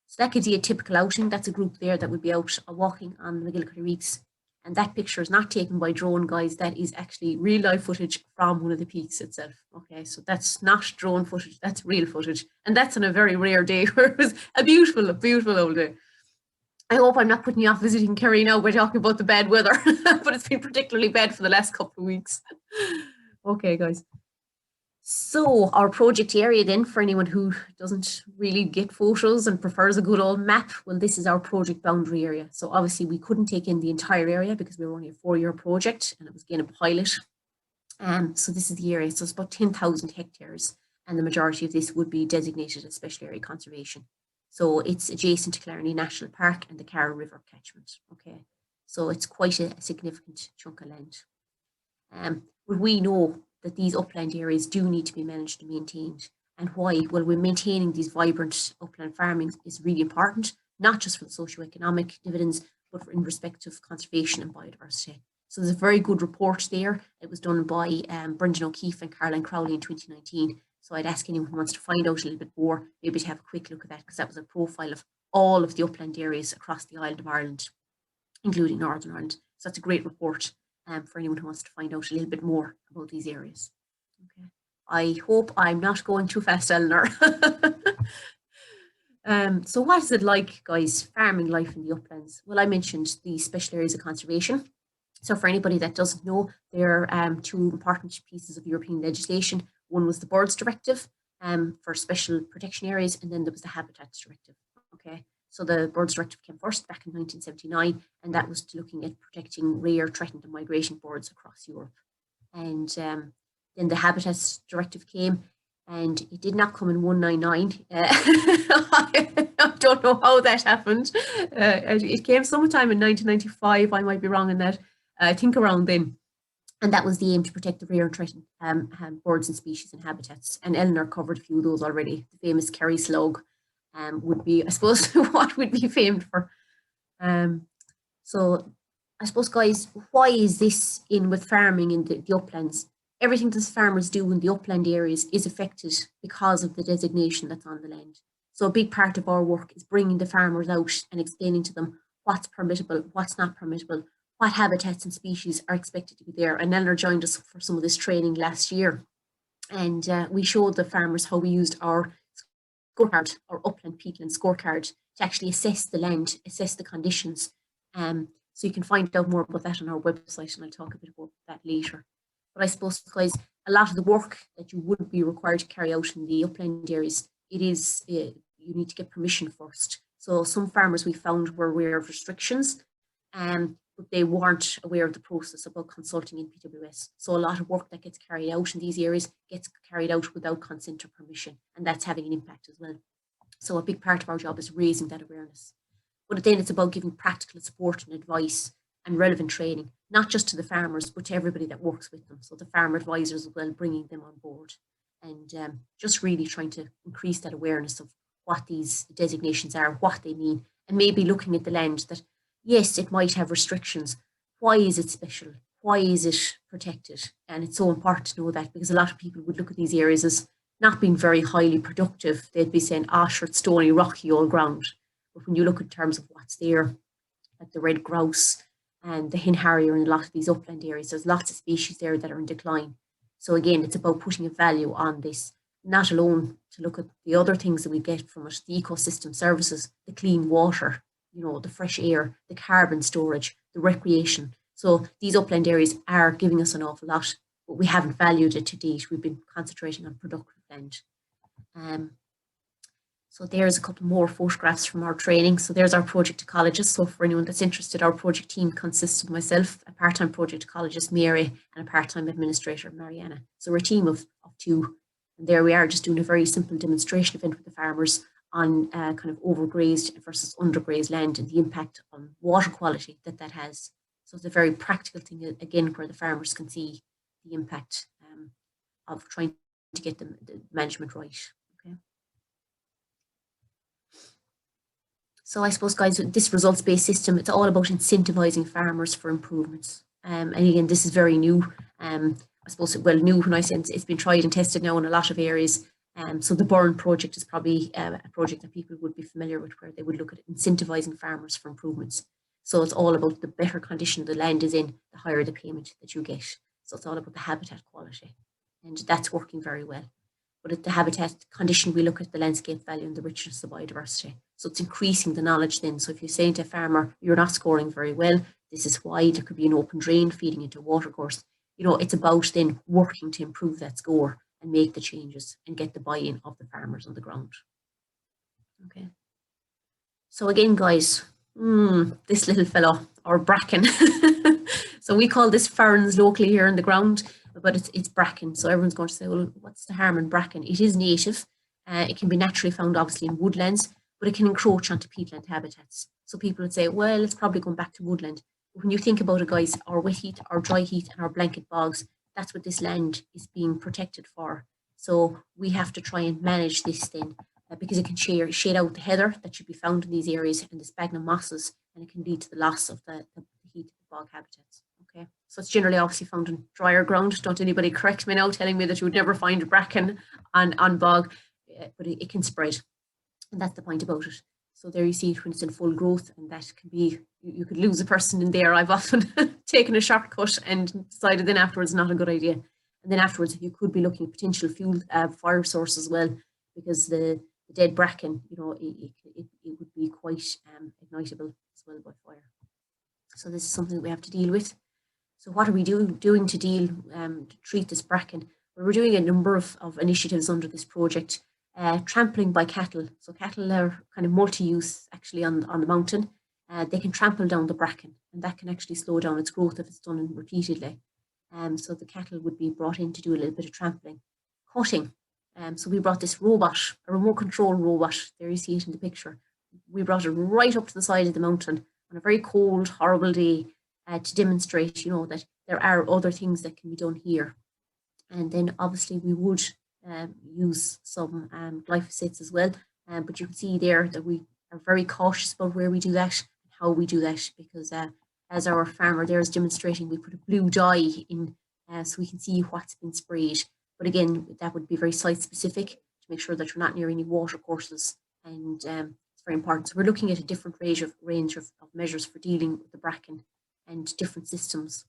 So that gives you a typical outing. That's a group there that would be out walking on the MacGillycuddy Reeks. And that picture is not taken by drone, guys. That is actually real life footage from one of the peaks itself. Okay, so that's not drone footage, that's real footage. And that's on a very rare day where it was a beautiful old day. I hope I'm not putting you off visiting Kerry now by talking about the bad weather, but it's been particularly bad for the last couple of weeks. Okay, guys. So our project area then, for anyone who doesn't really get photos and prefers a good old map, well, this is our project boundary area. So obviously we couldn't take in the entire area because we were only a 4-year project and it was again a pilot. So this is the area. So it's about 10,000 hectares, and the majority of this would be designated as special area conservation. So it's adjacent to Clarny National Park and the Carrow River catchment. Okay, so it's quite a significant chunk of land. But we know that these upland areas do need to be managed and maintained. And why? Well, we're maintaining these vibrant upland farming is really important, not just for the socioeconomic dividends, but in respect of conservation and biodiversity. So there's a very good report there. It was done by Brendan O'Keefe and Caroline Crowley in 2019. So I'd ask anyone who wants to find out a little bit more, maybe to have a quick look at that, because that was a profile of all of the upland areas across the island of Ireland, including Northern Ireland. So that's a great report for anyone who wants to find out a little bit more about these areas. Okay. I hope I'm not going too fast, Eleanor. So what is it like, guys, farming life in the uplands? Well, I mentioned the special areas of conservation. So for anybody that doesn't know, there are two important pieces of European legislation. One was the Birds Directive for special protection areas, and then there was the Habitats Directive. Okay, so the Birds Directive came first back in 1979, and that was looking at protecting rare, threatened and migrating birds across Europe. And then the Habitats Directive came, and it did not come in 199. I don't know how that happened. It came sometime in 1995. I might be wrong in that. I think around then. And that was the aim, to protect the rare and threatened birds and species and habitats. And Eleanor covered a few of those already. The famous Kerry slug would be, I suppose, what would be famed for. So I suppose, guys, why is this in with farming in the uplands? Everything that farmers do in the upland areas is affected because of the designation that's on the land. So a big part of our work is bringing the farmers out and explaining to them what's permittable, what's not permittable, what habitats and species are expected to be there. And Eleanor joined us for some of this training last year. And we showed the farmers how we used our scorecard, our upland peatland scorecard, to actually assess the land, assess the conditions. So you can find out more about that on our website, and I'll talk a bit about that later. But I suppose, guys, a lot of the work that you would be required to carry out in the upland areas, it is, you need to get permission first. So some farmers we found were aware of restrictions, but they weren't aware of the process about consulting in PWS. So a lot of work that gets carried out in these areas gets carried out without consent or permission, and that's having an impact as well. So a big part of our job is raising that awareness. But then it's about giving practical support and advice and relevant training, not just to the farmers, but to everybody that works with them. So the farmer advisors as well, bringing them on board, and just really trying to increase that awareness of what these designations are, what they mean, and maybe looking at the land that, yes, it might have restrictions. Why is it special? Why is it protected? And it's so important to know that, because a lot of people would look at these areas as not being very highly productive. They'd be saying, ah, sure, it's stony, rocky, old ground. But when you look in terms of what's there, like the red grouse and the hen harrier in a lot of these upland areas, there's lots of species there that are in decline. So again, it's about putting a value on this, not alone to look at the other things that we get from it, the ecosystem services, the clean water, you know, the fresh air, the carbon storage, the recreation. So these upland areas are giving us an awful lot, but we haven't valued it to date. We've been concentrating on productive land. So there's a couple more photographs from our training. So there's our project ecologist. So for anyone that's interested, our project team consists of myself, a part-time project ecologist, Mary, and a part-time administrator, Mariana. So we're a team of two. And there we are, just doing a very simple demonstration event with the farmers on kind of overgrazed versus undergrazed land and the impact on water quality that has. So it's a very practical thing, again, where the farmers can see the impact of trying to get the management right. Okay. So I suppose, guys, with this results-based system, it's all about incentivizing farmers for improvements. And again, this is very new. I suppose, well, new when I say it's been tried and tested now in a lot of areas. So the Burn project is probably a project that people would be familiar with, where they would look at incentivizing farmers for improvements. So it's all about the better condition the land is in, the higher the payment that you get. So it's all about the habitat quality, and that's working very well. But at the habitat condition, we look at the landscape value and the richness of biodiversity. So it's increasing the knowledge then. So if you're saying to a farmer, you're not scoring very well, this is why, there could be an open drain feeding into a watercourse. You know, it's about then working to improve that score and make the changes and get the buy-in of the farmers on the ground. Okay. So again, guys, this little fellow, or bracken. So we call this ferns locally here in the ground, but it's bracken. So everyone's going to say, well, what's the harm in bracken? It is native. It can be naturally found, obviously, in woodlands, but it can encroach onto peatland habitats. So people would say, well, it's probably going back to woodland. But when you think about it, guys, our wet heath, our dry heath, and our blanket bogs, that's what this land is being protected for. So we have to try and manage this then because it can shade out the heather that should be found in these areas and the sphagnum mosses, and it can lead to the loss of the heat of the bog habitats. Okay, so it's generally obviously found in drier ground. Don't anybody correct me now telling me that you would never find bracken on bog, but it can spread, and that's the point about it. So there you see it when it's in full growth, and that can be, you could lose a person in there. I've often taken a shortcut and decided then afterwards not a good idea. And then afterwards you could be looking at potential fuel fire source as well, because the dead bracken, you know, it would be quite ignitable as well by fire. So this is something we have to deal with. So what are we doing to deal to treat this bracken? Well, we're doing a number of initiatives under this project. Trampling by cattle. So cattle are kind of multi-use actually on the mountain. They can trample down the bracken, and that can actually slow down its growth if it's done repeatedly. So the cattle would be brought in to do a little bit of trampling. Cutting. So we brought this robot, a remote control robot. There you see it in the picture. We brought it right up to the side of the mountain on a very cold, horrible day to demonstrate, you know, that there are other things that can be done here. And then obviously we would use some glyphosates as well, but you can see there that we are very cautious about where we do that and how we do that, because as our farmer there is demonstrating, we put a blue dye in so we can see what's been sprayed. But again, that would be very site specific to make sure that you're not near any water courses, and it's very important. So we're looking at a different range of measures for dealing with the bracken and different systems.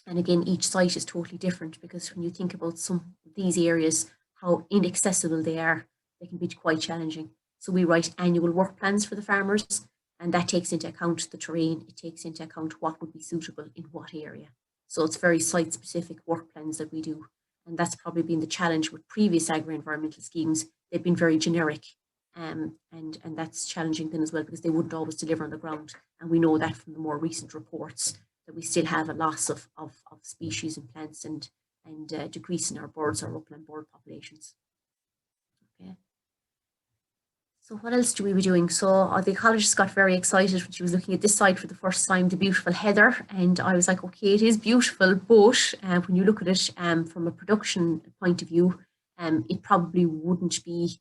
And again, each site is totally different, because when you think about some of these areas, how inaccessible they are, they can be quite challenging. So we write annual work plans for the farmers, and that takes into account the terrain, it takes into account what would be suitable in what area. So it's very site-specific work plans that we do. And that's probably been the challenge with previous agri-environmental schemes. They've been very generic, and that's challenging then as well, because they wouldn't always deliver on the ground. And we know that from the more recent reports, that we still have a loss of species and plants, and decrease in our birds, our upland bird populations. Okay. So what else do we be doing? So the ecologist got very excited when she was looking at this site for the first time, the beautiful heather. And I was like, okay, it is beautiful, but when you look at it from a production point of view, it probably wouldn't be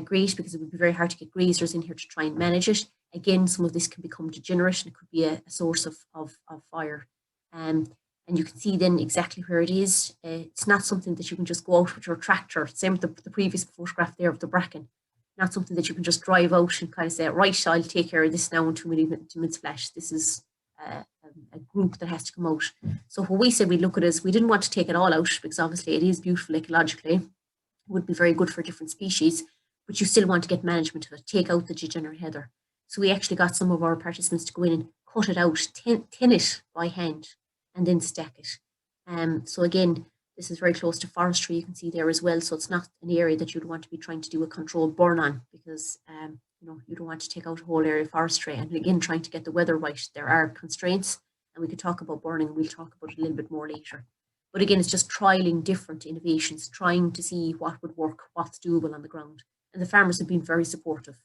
great, because it would be very hard to get grazers in here to try and manage it. Again, some of this can become degenerate, and it could be a source of fire. And you can see then exactly where it is. It's not something that you can just go out with your tractor. Same with the previous photograph there of the bracken. Not something that you can just drive out and kind of say, right, I'll take care of this now in 2 minutes flash. This is a group that has to come out. So what we said we look at is, we didn't want to take it all out, because obviously it is beautiful ecologically. It would be very good for different species, but you still want to get management of it, take out the degenerate heather. So we actually got some of our participants to go in and cut it out, tin it by hand, and then stack it. So again, this is very close to forestry, you can see there as well. So it's not an area that you'd want to be trying to do a controlled burn on, because you know, you don't want to take out a whole area of forestry. And again, trying to get the weather right, there are constraints, and we could talk about burning, and we'll talk about it a little bit more later. But again, it's just trialing different innovations, trying to see what would work, what's doable on the ground. And the farmers have been very supportive.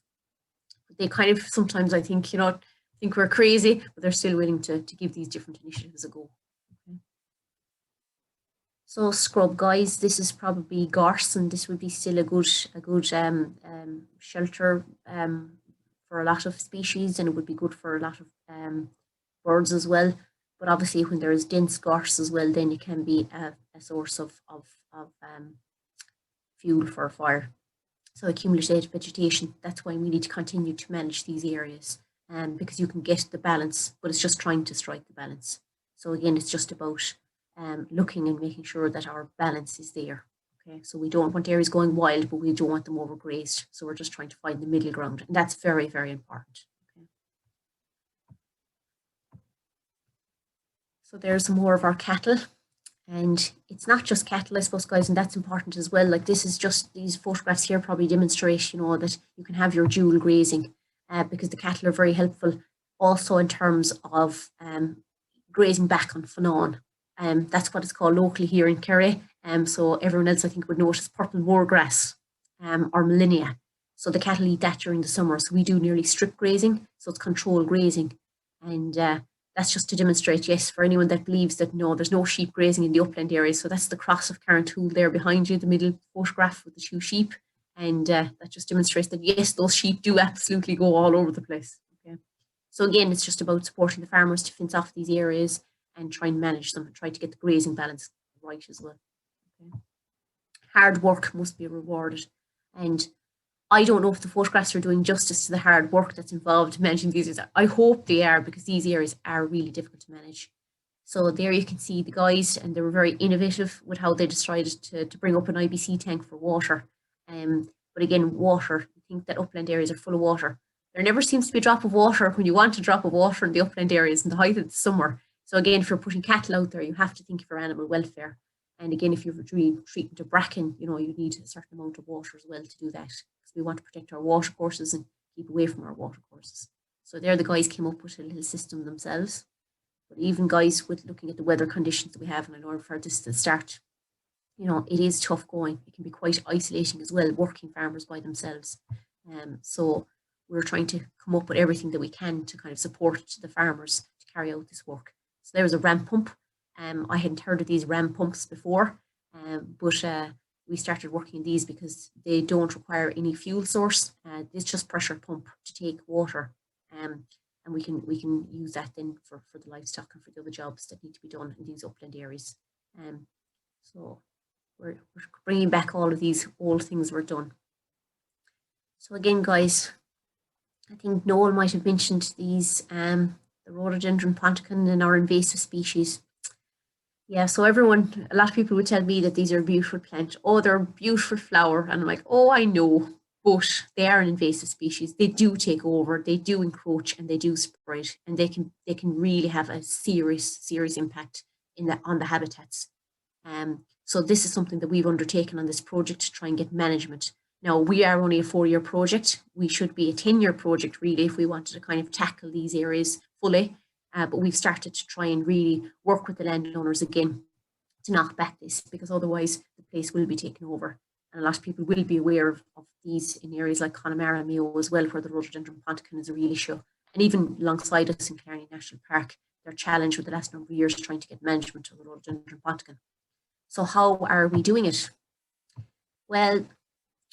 They kind of sometimes, I think, you know, think we're crazy, but they're still willing to give these different initiatives a go. Okay. So scrub, guys, this is probably gorse, and this would be still a good shelter for a lot of species, and it would be good for a lot of birds as well. But obviously, when there is dense gorse as well, then it can be a source of fuel for a fire. So accumulated vegetation, that's why we need to continue to manage these areas, because you can get the balance, but it's just trying to strike the balance. So again, it's just about looking and making sure that our balance is there. Okay, so we don't want areas going wild, but we don't want them overgrazed. So we're just trying to find the middle ground, and that's very, very important. Okay. So there's more of our cattle. And it's not just cattle, I suppose, guys, and that's important as well. Like, this is just, these photographs here probably demonstrate, you know, that you can have your dual grazing, because the cattle are very helpful also in terms of grazing back on Fanon. That's what it's called locally here in Kerry. So everyone else, I think, would notice purple moorgrass or Millennia. So the cattle eat that during the summer. So we do nearly strip grazing, so it's controlled grazing. And that's just to demonstrate, yes, for anyone that believes that no, there's no sheep grazing in the upland area. So that's the cross of Carrantoul there behind you, the middle photograph with the 2 sheep. And that just demonstrates that, yes, those sheep do absolutely go all over the place. Okay. So again, it's just about supporting the farmers to fence off these areas and try and manage them and try to get the grazing balance right as well. Okay. Hard work must be rewarded. And I don't know if the photographs are doing justice to the hard work that's involved in managing these areas. I hope they are, because these areas are really difficult to manage. So there you can see the guys, and they were very innovative with how they decided to bring up an IBC tank for water. But again, water, you think that upland areas are full of water. There never seems to be a drop of water when you want a drop of water in the upland areas in the height of the summer. So again, if you're putting cattle out there, you have to think of your animal welfare. And again, if you're doing treatment of bracken, you know, you need a certain amount of water as well to do that, because we want to protect our water courses and keep away from our water courses. So there the guys came up with a little system themselves. But even guys with looking at the weather conditions that we have, and I know I referred this to the start, you know, it is tough going. It can be quite isolating as well, working farmers by themselves. So we're trying to come up with everything that we can to kind of support the farmers to carry out this work. So there's a ram pump. I hadn't heard of these ram pumps before, but we started working these because they don't require any fuel source. It's just pressure pump to take water, and we can use that then for the livestock and for the other jobs that need to be done in these upland areas. So we're bringing back all of these old things were done. So again, guys, I think Noel might have mentioned these, the rhododendron ponticum and our invasive species. Yeah, so a lot of people would tell me that these are a beautiful plant. Oh, they're a beautiful flower. And I'm like, oh, I know, but they are an invasive species. They do take over, they do encroach, and they do spread, and they can really have a serious impact on the habitats. So this is something that we've undertaken on this project to try and get management. Now, we are only a 4-year project. We should be a 10-year project, really, if we wanted to kind of tackle these areas fully. But we've started to try and really work with the landowners again to knock back this, because otherwise the place will be taken over. And a lot of people will be aware of these in areas like Connemara and Mayo as well, where the rhododendron ponticum is a real issue. And even alongside us in Killarney National Park, they're challenged with the last number of years trying to get management of the rhododendron ponticum. So how are we doing it? Well,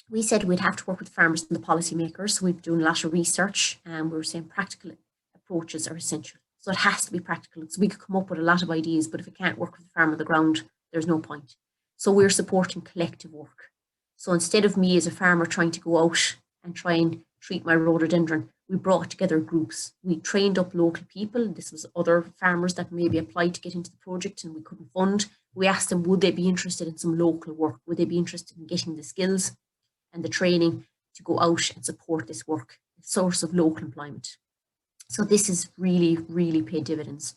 we said we'd have to work with farmers and the policymakers. So we've been doing a lot of research, and we were saying practical approaches are essential. So it has to be practical. So we could come up with a lot of ideas, but if it can't work with the farm on the ground, there's no point. So we're supporting collective work. So instead of me as a farmer trying to go out and try and treat my rhododendron, we brought together groups. We trained up local people. This was other farmers that maybe applied to get into the project and we couldn't fund. We asked them, would they be interested in some local work? Would they be interested in getting the skills and the training to go out and support this work, a source of local employment? So this is really, really paid dividends.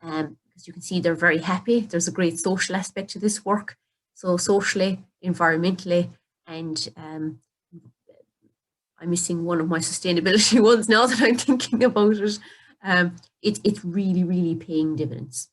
As you can see, they're very happy. There's a great social aspect to this work. So socially, environmentally, and I'm missing one of my sustainability ones now that I'm thinking about it. It's really, really paying dividends.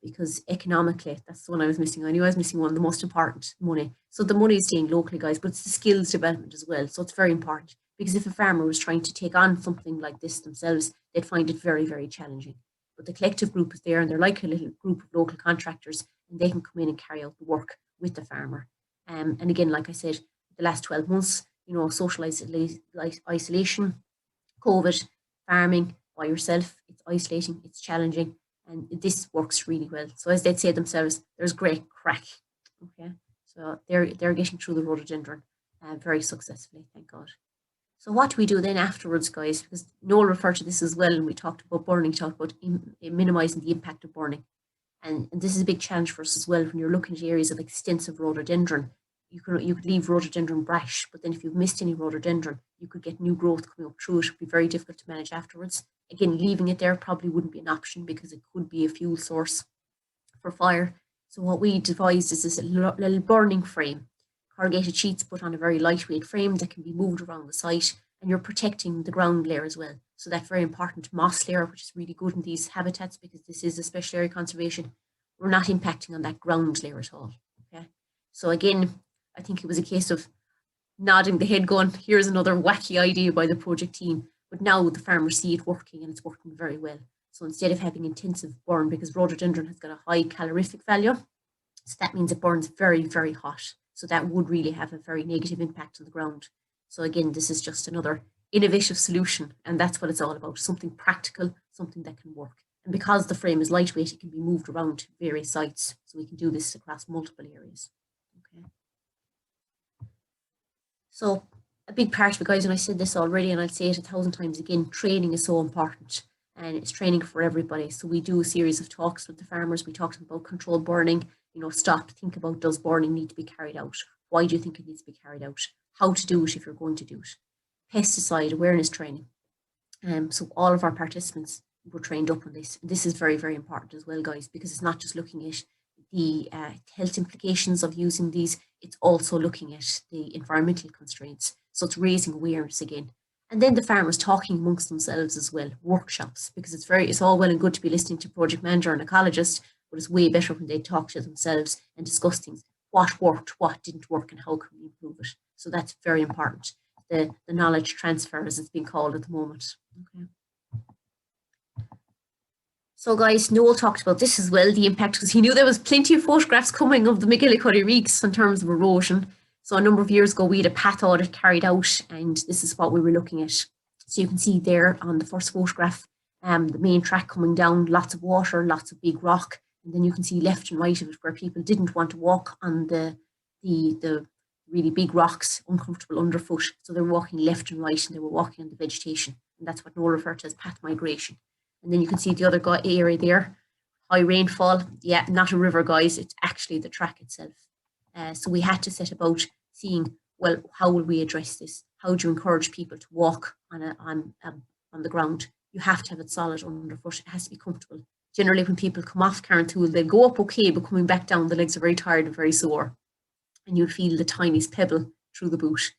Because economically, that's the one I was missing. I knew I was missing one, the most important, money. So the money is staying locally, guys, but it's the skills development as well. So it's very important, because if a farmer was trying to take on something like this themselves, they'd find it very, very challenging. But the collective group is there, and they're like a little group of local contractors, and they can come in and carry out the work with the farmer. And again, like I said, the last 12 months, you know, social isolation, COVID, farming by yourself, it's isolating, it's challenging. And this works really well. So as they'd say themselves, there's great crack. Okay, so they're getting through the rhododendron very successfully, thank God. So what do we do then afterwards, guys? Because Noel referred to this as well, and we talked about burning, talked about minimising the impact of burning. And this is a big challenge for us as well. When you're looking at areas of extensive rhododendron, you could leave rhododendron brash, but then if you've missed any rhododendron, you could get new growth coming up through it. It would be very difficult to manage afterwards. Again, leaving it there probably wouldn't be an option, because it could be a fuel source for fire. So what we devised is this little burning frame, corrugated sheets put on a very lightweight frame that can be moved around the site, and you're protecting the ground layer as well. So that very important moss layer, which is really good in these habitats, because this is a special area conservation, we're not impacting on that ground layer at all. Okay. So again, I think it was a case of nodding the head going, here's another wacky idea by the project team. But now the farmers see it working, and it's working very well. So instead of having intensive burn, because rhododendron has got a high calorific value, so that means it burns very, very hot. So that would really have a very negative impact on the ground. So again, this is just another innovative solution, and that's what it's all about, something practical, something that can work. And because the frame is lightweight, it can be moved around to various sites, so we can do this across multiple areas. Okay. So a big part of it, guys, and I said this already and I'll say it 1,000 times again, training is so important, and it's training for everybody. So we do a series of talks with the farmers. We talk to them about controlled burning, you know, stop, think about, does burning need to be carried out? Why do you think it needs to be carried out? How to do it if you're going to do it. Pesticide awareness training. So all of our participants were trained up on this. This is very, very important as well, guys, because it's not just looking at the health implications of using these, it's also looking at the environmental constraints. So it's raising awareness again. And then the farmers talking amongst themselves as well, workshops, because it's all well and good to be listening to project manager and ecologist, but it's way better when they talk to themselves and discuss things. What worked, what didn't work, and how can we improve it? So that's very important. The knowledge transfer, as it's being called at the moment. Okay. So guys, Noel talked about this as well, the impact, because he knew there was plenty of photographs coming of the MacGillycuddy Reeks in terms of erosion. So a number of years ago, we had a path audit carried out, and this is what we were looking at. So you can see there on the first photograph, the main track coming down, lots of water, lots of big rock, and then you can see left and right of it where people didn't want to walk on the really big rocks, uncomfortable underfoot. So they were walking left and right, and they were walking on the vegetation, and that's what Noel referred to as path migration. And then you can see the other area there, high rainfall. Yeah, not a river, guys. It's actually the track itself. So we had to set about seeing, well, how will we address this? How do you encourage people to walk on the ground? You have to have it solid underfoot. It has to be comfortable. Generally, when people come off Carrantoul, they'll go up okay, but coming back down, the legs are very tired and very sore. And you'll feel the tiniest pebble through the boot.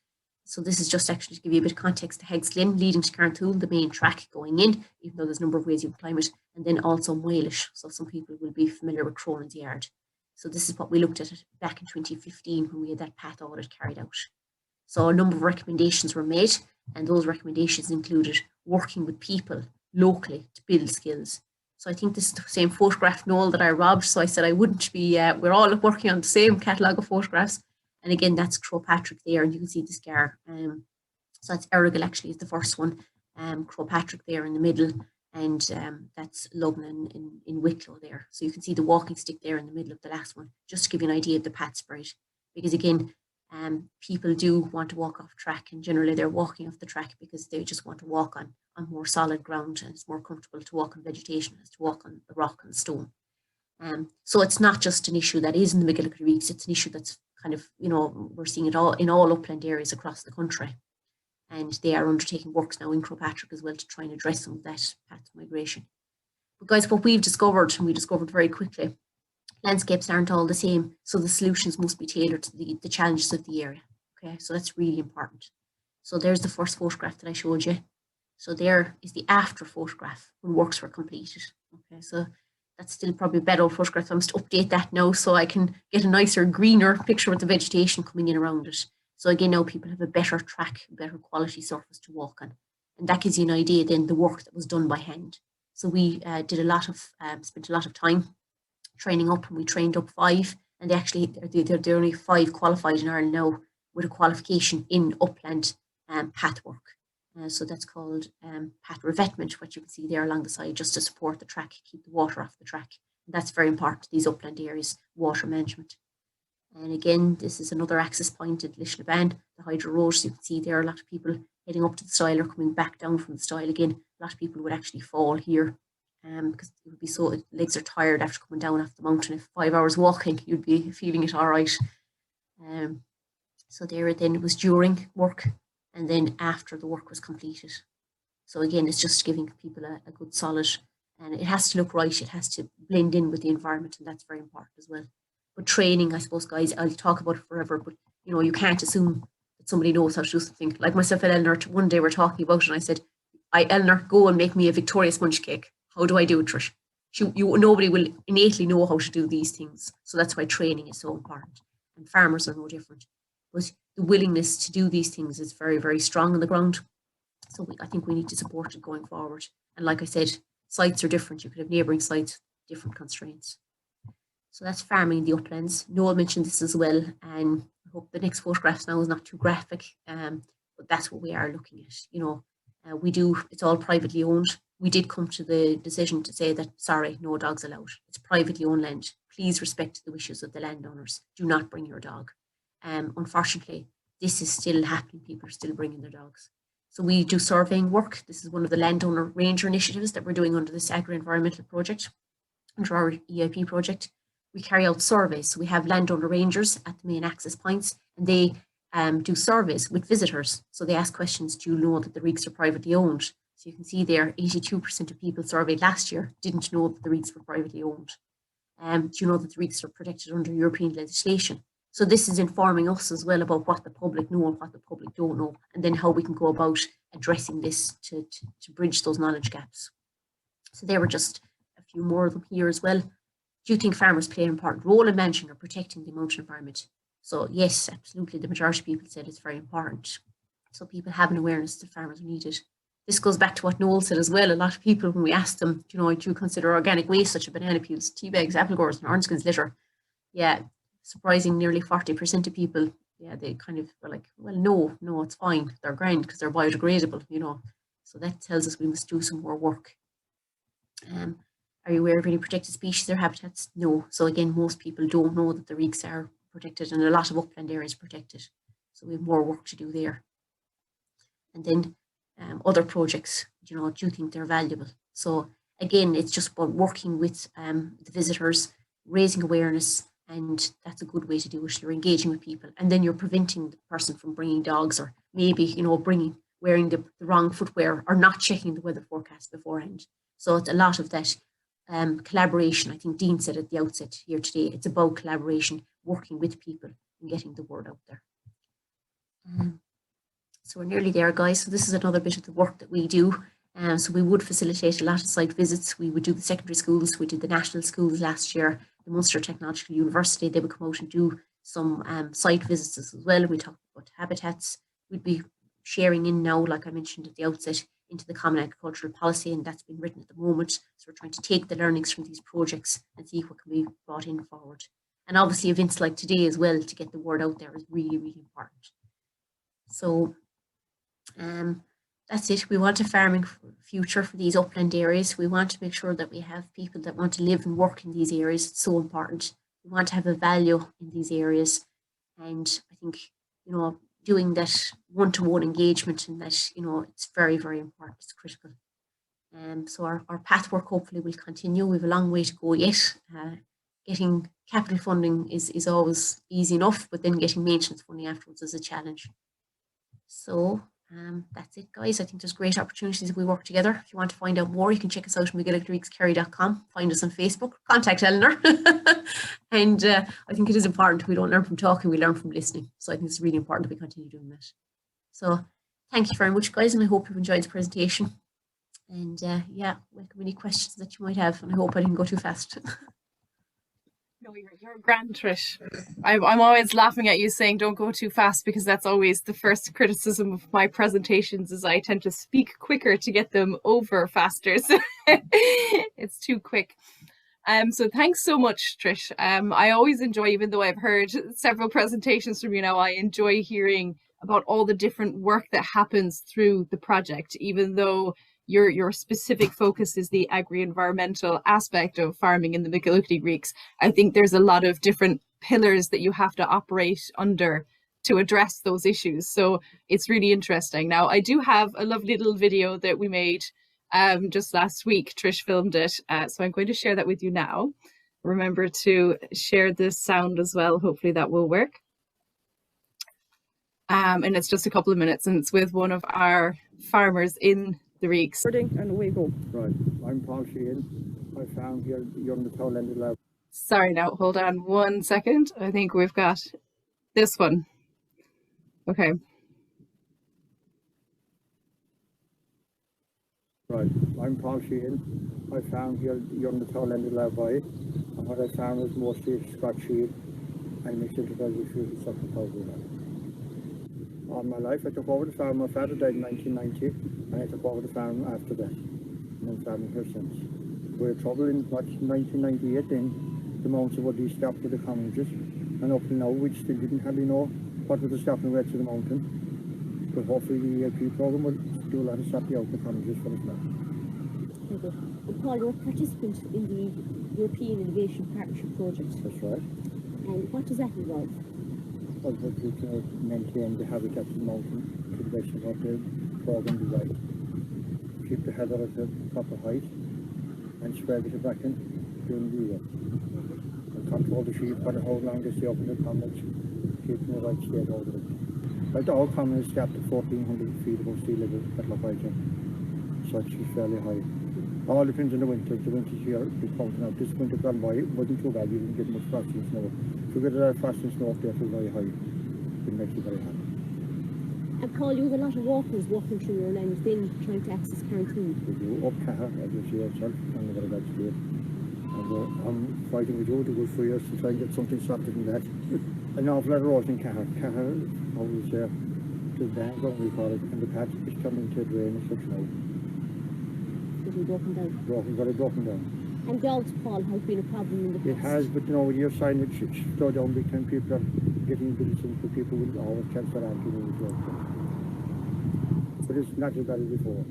So this is just actually to give you a bit of context. The Heggs Glen leading to Carrantoul, the main track going in, even though there's a number of ways you can climb it, and then also Moilish. So some people will be familiar with Cronin's Yard. So this is what we looked at back in 2015 when we had that path audit carried out. So a number of recommendations were made, and those recommendations included working with people locally to build skills. So I think this is the same photograph, Noel, that I robbed. So I said I wouldn't be, we're all working on the same catalogue of photographs. And again, that's Croagh Patrick there, and you can see the scar. So that's Errigal actually is the first one, Croagh Patrick there in the middle, and that's Lugnan in Wicklow there. So you can see the walking stick there in the middle of the last one, just to give you an idea of the path spread. Because again, people do want to walk off track, and generally they're walking off the track because they just want to walk on more solid ground, and it's more comfortable to walk on vegetation as to walk on the rock and stone. So it's not just an issue that is in the MacGillycuddy Reeks, it's an issue that's kind of, you know, we're seeing it all in all upland areas across the country. And they are undertaking works now in Croagh Patrick as well to try and address some of that path migration. But guys, what we've discovered, and we discovered very quickly, landscapes aren't all the same, so the solutions must be tailored to the challenges of the area. Okay, so that's really important. So there's the first photograph that I showed you. So there is the after photograph when works were completed. Okay, so that's still probably a better photograph. I must update that now so I can get a nicer, greener picture with the vegetation coming in around it. So again, now people have a better track, better quality surface to walk on. And that gives you an idea then the work that was done by hand. So we spent a lot of time training up, and we trained up 5, and they're only 5 qualified in Ireland now with a qualification in upland path work. So that's called path revetment, what you can see there along the side, just to support the track, keep the water off the track. And that's very important to these upland areas, water management. And again, this is another access point at Lishlaban, the Hydro Road. So you can see there are a lot of people heading up to the stile or coming back down from the stile again. A lot of people would actually fall here because it would be so, legs are tired after coming down off the mountain. If 5 hours walking, you'd be feeling it all right. So there then it was during work, and then after the work was completed. So again, it's just giving people a good solid, and it has to look right, it has to blend in with the environment, and that's very important as well. But training, I suppose, guys, I'll talk about it forever, but you know, you can't assume that somebody knows how to do something. Like myself and Eleanor, one day we're talking about it, and I said, Eleanor, go and make me a Victoria sponge cake. How do I do it, Trish? Nobody will innately know how to do these things. So that's why training is so important. And farmers are no different. But the willingness to do these things is very, very strong on the ground. So I think we need to support it going forward. And like I said, sites are different. You could have neighbouring sites, different constraints. So that's farming in the uplands. Noel mentioned this as well, and I hope the next photographs now is not too graphic, but that's what we are looking at. You know, it's all privately owned. We did come to the decision to say that, sorry, no dogs allowed. It's privately owned land. Please respect the wishes of the landowners. Do not bring your dog. Unfortunately, this is still happening. People are still bringing their dogs. So we do surveying work. This is one of the landowner ranger initiatives that we're doing under this agri-environmental project, under our EIP project. We carry out surveys. So we have landowner rangers at the main access points, and they do surveys with visitors. So they ask questions, do you know that the reeks are privately owned? So you can see there, 82% of people surveyed last year didn't know that the reeks were privately owned. Do you know that the reeks are protected under European legislation? So this is informing us as well about what the public know and what the public don't know, and then how we can go about addressing this to bridge those knowledge gaps. So there were just a few more of them here as well. Do you think farmers play an important role in managing or protecting the mountain environment? So yes, absolutely. The majority of people said it's very important. So people have an awareness that farmers are needed. This goes back to what Noel said as well. A lot of people, when we asked them, you know, do you consider organic waste such as banana peels, tea bags, apple cores, and orange skins litter? Yeah, surprising, nearly 40% of people, yeah, they kind of were like, well, no, it's fine. They're grand because they're biodegradable, you know. So that tells us we must do some more work. Are you aware of any protected species or habitats? No. So again, most people don't know that the reeks are protected, and a lot of upland areas protected. So we have more work to do there. And then other projects, you know, do you think they're valuable? So again, it's just about working with the visitors, raising awareness, and that's a good way to do it. You're engaging with people, and then you're preventing the person from bringing dogs, or maybe, you know, wearing the wrong footwear, or not checking the weather forecast beforehand. So it's a lot of that collaboration. I think Dean said at the outset here today, it's about collaboration, working with people and getting the word out there. So we're nearly there, guys. So this is another bit of the work that we do. So we would facilitate a lot of site visits. We would do the secondary schools. We did the national schools last year. The Munster Technological University, they would come out and do some site visits as well. We talked about habitats. We'd be sharing in now, like I mentioned at the outset, into the Common Agricultural Policy, and that's been written at the moment. So we're trying to take the learnings from these projects and see what can be brought in forward. And obviously events like today as well, to get the word out there, is really, really important. So that's it. We want a farming future for these upland areas. We want to make sure that we have people that want to live and work in these areas. It's so important. We want to have a value in these areas. And I think, you know, doing that one-to-one engagement, and that, you know, it's very, very important. It's critical. So our path work hopefully will continue. We have a long way to go yet. Getting capital funding is always easy enough, but then getting maintenance funding afterwards is a challenge. So that's it, guys. I think there's great opportunities if we work together. If you want to find out more, you can check us out at MacGillycuddyReeksKerry.com. Find us on Facebook, contact Eleanor. And I think it is important. We don't learn from talking, we learn from listening. So I think it's really important that we continue doing that. So thank you very much, guys, and I hope you've enjoyed the presentation. And yeah, welcome any questions that you might have, and I hope I didn't go too fast. No, you're grand, Trish. I'm always laughing at you saying don't go too fast, because that's always the first criticism of my presentations, is I tend to speak quicker to get them over faster. So it's too quick. So thanks so much, Trish. I always enjoy, even though I've heard several presentations from you now, I enjoy hearing about all the different work that happens through the project, even though your specific focus is the agri-environmental aspect of farming in the MacGillycuddy Reeks. I think there's a lot of different pillars that you have to operate under to address those issues. So it's really interesting. Now, I do have a lovely little video that we made just last week. Trish filmed it. So I'm going to share that with you now. Remember to share this sound as well. Hopefully that will work. And it's just a couple of minutes, and it's with one of our farmers in the Reeks. And away go. Right, I'm Paul Sheehan. I found here on the tail end of the lab. Sorry, now hold on 1 second. I think we've got this one. Okay. Right, I'm Paul Sheehan. I found here on the tail end of the lab, and what I found was mostly Scotch sheep and mixed into vegetable stuff and powder. All my life, I took over the farm. My father died in 1990, and I took over the farm after that, and been farming here since. We had trouble in 1998 then, the mountains of these stopped with the cottages, and up to now we still didn't hardly know what with the stopping rates of the mountain. But hopefully the EIP program will do a lot of stopping out the cottages for us now. Very good. And Paul, you're a participant in the European Innovation Partnership Project. That's right. And what does that involve? Well, we can maintain the habitat of the mountain to the best of what the program designed. Keep the heather at the proper height and spread it back in during the year. And control the sheep for how long they stay up in the commons, keeping the right state over it. Like all commons stay up to 1,400 feet above sea level at Lochaiton, so it's fairly high. All depends on the winter. The winter's here is counting out. This winter gone by, it wasn't too bad, you didn't get much frost and snow. If you get a lot of frost and snow up there, it's very high. It makes you very happy. And Paul, you have a lot of walkers walking through your land then trying to access quarantine. We do up Caher, as you see yourself, on the very bad state. And I'm fighting with you to go 3 years to try and get something softer than that. An awful lot of roads in Caher. Caher, always the bank, what we call it, and the patch is coming to drain and such now. Getting broken down. Very broken down. And dogs, Paul, has been a problem in the past. It has, but you know, when you're signing it, slow down big time. People are getting into these things, but people will always catch their ankle in the job. But it's not as bad as before.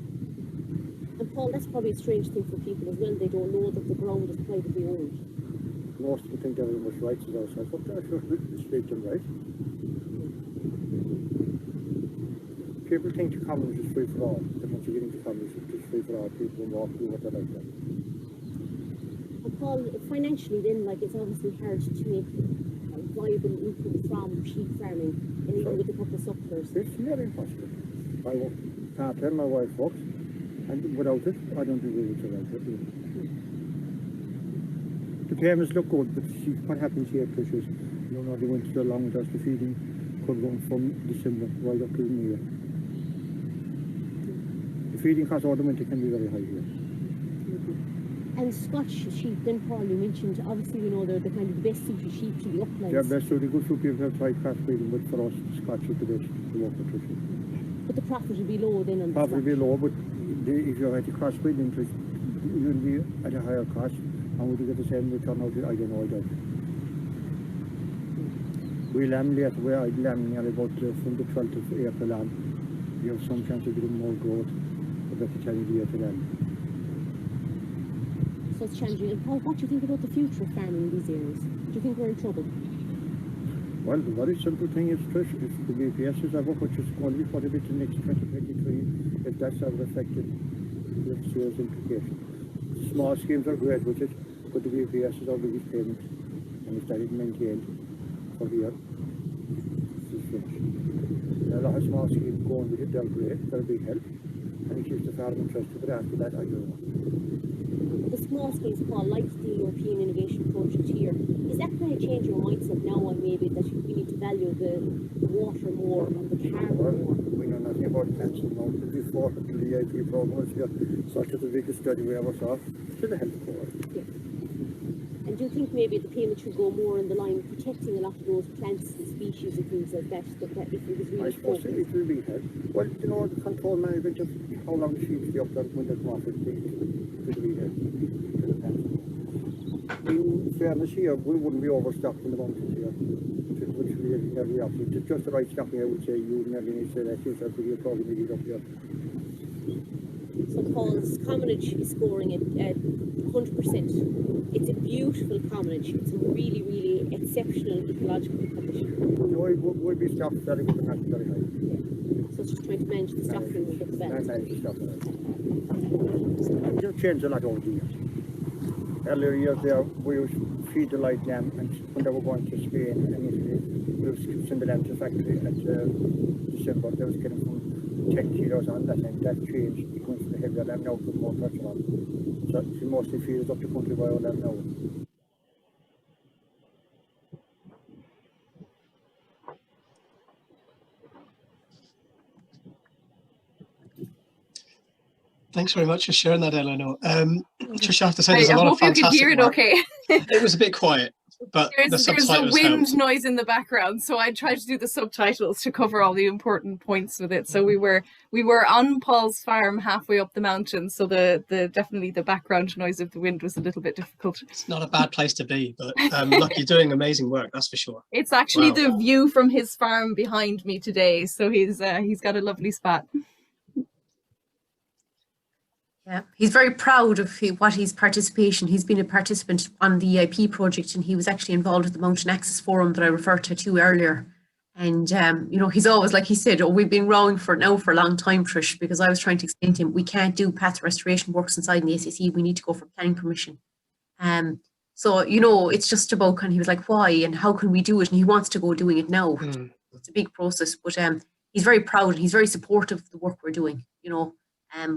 And Paul, that's probably a strange thing for people as well. They don't know that the ground is privately owned. Most people think they're much rights as ourselves, but that's what we speak them right. People think the commons is free for all. Then once you get into commons, it's free for all. People will walk through what they like. And Paul, financially then, like, it's obviously hard to make a viable income from sheep farming, and even with a couple of sucklers. It's nearly impossible. I work part-time, my wife works, and without it, I don't do really so well. The payments look good, but see what happens here, Patricia, you know, the winter long with us, the feeding could run from December right up to the New Year. The feeding cost all the winter can be very high here. And Scotch sheep, then Paul, you mentioned, obviously we know they're the kind of the best suited sheep to the uplands. They're best suited, good few people have tried crossbreeding, but for us, Scotch is the best to work with, Patricia. But the profit will be low then on the Profit will be Scotch. low, but if you had to crossbreed interest, you'll be at a higher cost, and would you get the same return out of it? I don't know, I don't. We lamb later, where I lamb nearly about from the 12th of April on. You have some chance of getting more growth, but that's the time of the year to lamb. So it's challenging. And Paul, what do you think about the future of farming in these areas? Do you think we're in trouble? Well, the very simple thing is, Trish, if the BPS is ever, which is going to be put a bit in next 2023, if that's ever affected, it's serious implication. Small schemes are great with it, but the BPS is our biggest payment, and if that is maintained for the year, it's finished. There are a lot of small schemes going with it, they're great, they're a big help, and it keeps the farm interested, but after that, I don't know. The small schemes, Paul, like the European Innovation Project here, is that going to change your mindset now on maybe that we need to value the water more and the carbon more? We know nothing about plants and mountains before the EIP program was here, such as the biggest study we ever saw, to the health board. Yeah. And do you think maybe the payment should go more in the line of protecting a lot of those plants and species and things like that, that if it was really I suppose it will be help. Well, you know, the control management of how long the sheep stay up there when they come off it, will be help. In fairness here, we wouldn't be overstocked in the mountains here. Which we never be opposite. It's just the right stocking, I would say. You would never need to say that yourself with your problem to get up here. So Paul's commonage is scoring at 100%. It's a beautiful commonage. It's a really, really exceptional ecological condition. No, it would be stocked very good, but not very high. Yeah. So it's just trying to manage the stocking and get the balance. Manage the stocking. They've changed a lot over the years. Earlier years there, we used to feed the light lamb, and when they were going to Spain and Italy, we used to send the lamb to the factory at December. They was getting from 10 kilos on that, and that changed. It went from the heavier lamb now to more pressure on. So she mostly feeds up to country by our lamb now. Thanks very much for sharing that, Eleanor. Trisha, I have to say, there's a lot of hope you fantastic could hear it work. okay. It was a bit quiet. but the There's a subtitles wind helped. noise in the background, so I tried to do the subtitles to cover all the important points with it. So we were on Paul's farm halfway up the mountain, so definitely the background noise of the wind was a little bit difficult. It's not a bad place to be, but look, you're doing amazing work, that's for sure. It's actually Wow. the view from his farm behind me today, so he's got a lovely spot. Yeah, he's very proud of what his participation. He's been a participant on the EIP project, and he was actually involved with the Mountain Access Forum that I referred to earlier. And you know, he's always, like he said, oh, we've been rowing for a long time, Trish, because I was trying to explain to him we can't do path restoration works inside in the SAC. We need to go for planning permission. So you know, it's just about kind of, he was like, why and how can we do it? And he wants to go doing it now. It's a big process, but he's very proud and he's very supportive of the work we're doing. You know,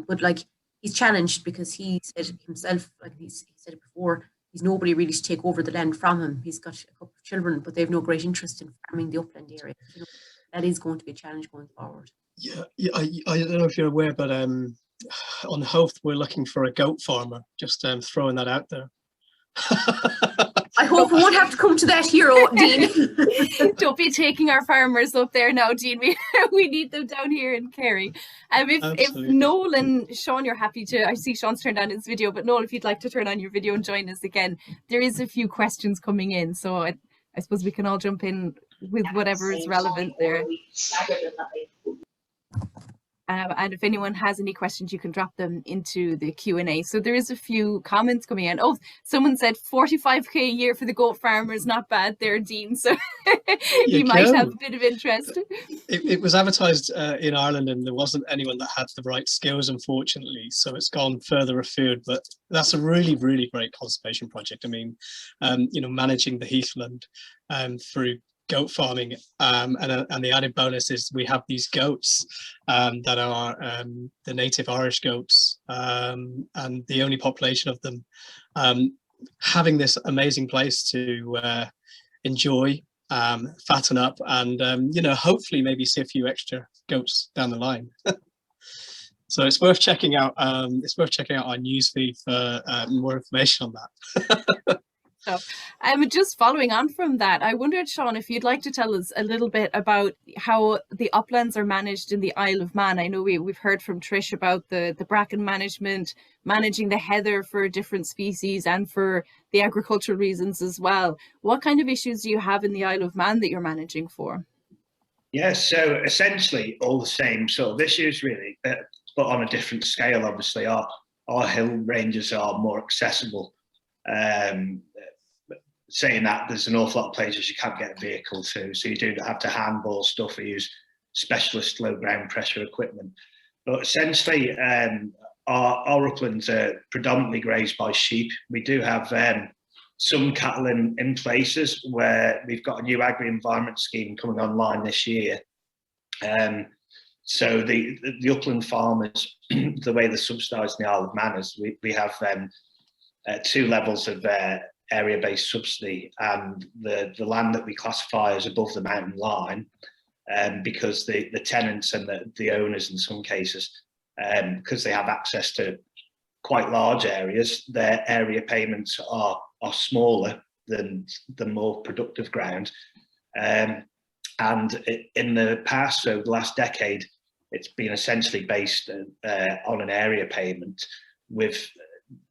but like, he's challenged because he said himself, like he said it before, he's nobody really to take over the land from him. He's got a couple of children, but they have no great interest in farming the upland area. You know, that is going to be a challenge going forward. Yeah, I don't know if you're aware, but on Howth, we're looking for a goat farmer. Just throwing that out there. I hope we won't have to come to that here, Dean. Don't be taking our farmers up there now, Dean. We need them down here in Kerry. If Noel and Sean, you're happy to, I see Sean's turned on his video, but Noel, if you'd like to turn on your video and join us again, there is a few questions coming in, so I suppose we can all jump in with whatever is relevant there. And if anyone has any questions, you can drop them into the Q&A. So there is a few comments coming in. Oh, someone said 45k a year for the goat farmers, not bad there, Dean. So you might have a bit of interest. It was advertised in Ireland, and there wasn't anyone that had the right skills, unfortunately. So it's gone further afield. But that's a really, really great conservation project. I mean, you know, managing the heathland through goat farming, and the added bonus is we have these goats that are the native Irish goats, and the only population of them, having this amazing place to enjoy, fatten up, and you know, hopefully maybe see a few extra goats down the line. So it's worth checking out. It's worth checking out our newsfeed for more information on that. So, just following on from that, I wondered, Sean, if you'd like to tell us a little bit about how the uplands are managed in the Isle of Man. I know we've heard from Trish about the bracken management, managing the heather for different species and for the agricultural reasons as well. What kind of issues do you have in the Isle of Man that you're managing for? Yeah, so essentially all the same sort of issues really, but on a different scale. Obviously, our hill ranges are more accessible. Saying that, there's an awful lot of places you can't get a vehicle to, so you do have to handball stuff or use specialist low ground pressure equipment. But essentially, our uplands are predominantly grazed by sheep. We do have some cattle in places where we've got a new agri-environment scheme coming online this year. So the upland farmers, the way they're subsidised in the Isle of Man is we have 2 levels of area-based subsidy, and the land that we classify as above the mountain line, because the tenants and the owners in some cases, because they have access to quite large areas, their area payments are smaller than the more productive ground. And in the past, so the last decade, it's been essentially based on an area payment, with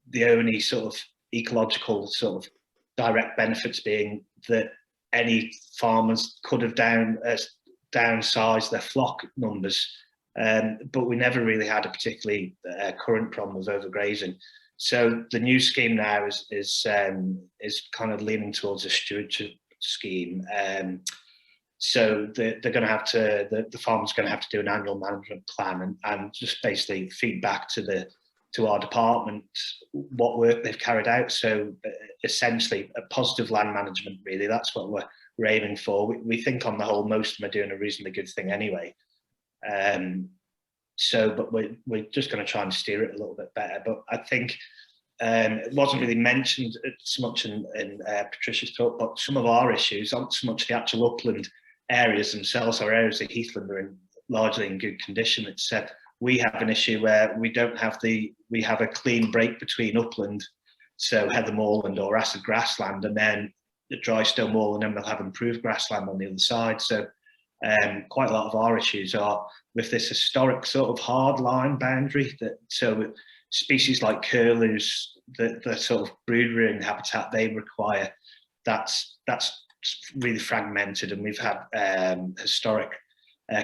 the only sort of ecological sort of direct benefits being that any farmers could have downsized their flock numbers, but we never really had a particularly current problem of overgrazing. So the new scheme now is kind of leaning towards a stewardship scheme. So they're going to have to, the farmer's going to have to do an annual management plan and just basically feed back to our department what work they've carried out. So essentially a positive land management, really, that's what we're aiming for. We think on the whole most of them are doing a reasonably good thing anyway. But we're just going to try and steer it a little bit better. But I think it wasn't really mentioned so much in Patricia's talk, but some of our issues aren't so much the actual upland areas themselves. Our areas of heathland are largely in good condition. It's we have an issue where we have a clean break between upland, so heather moorland or acid grassland, and then dry stone wall, and then we'll have improved grassland on the other side. So quite a lot of our issues are with this historic sort of hard line boundary. So species like curlews, the sort of brood rearing habitat they require, that's really fragmented, and we've had historic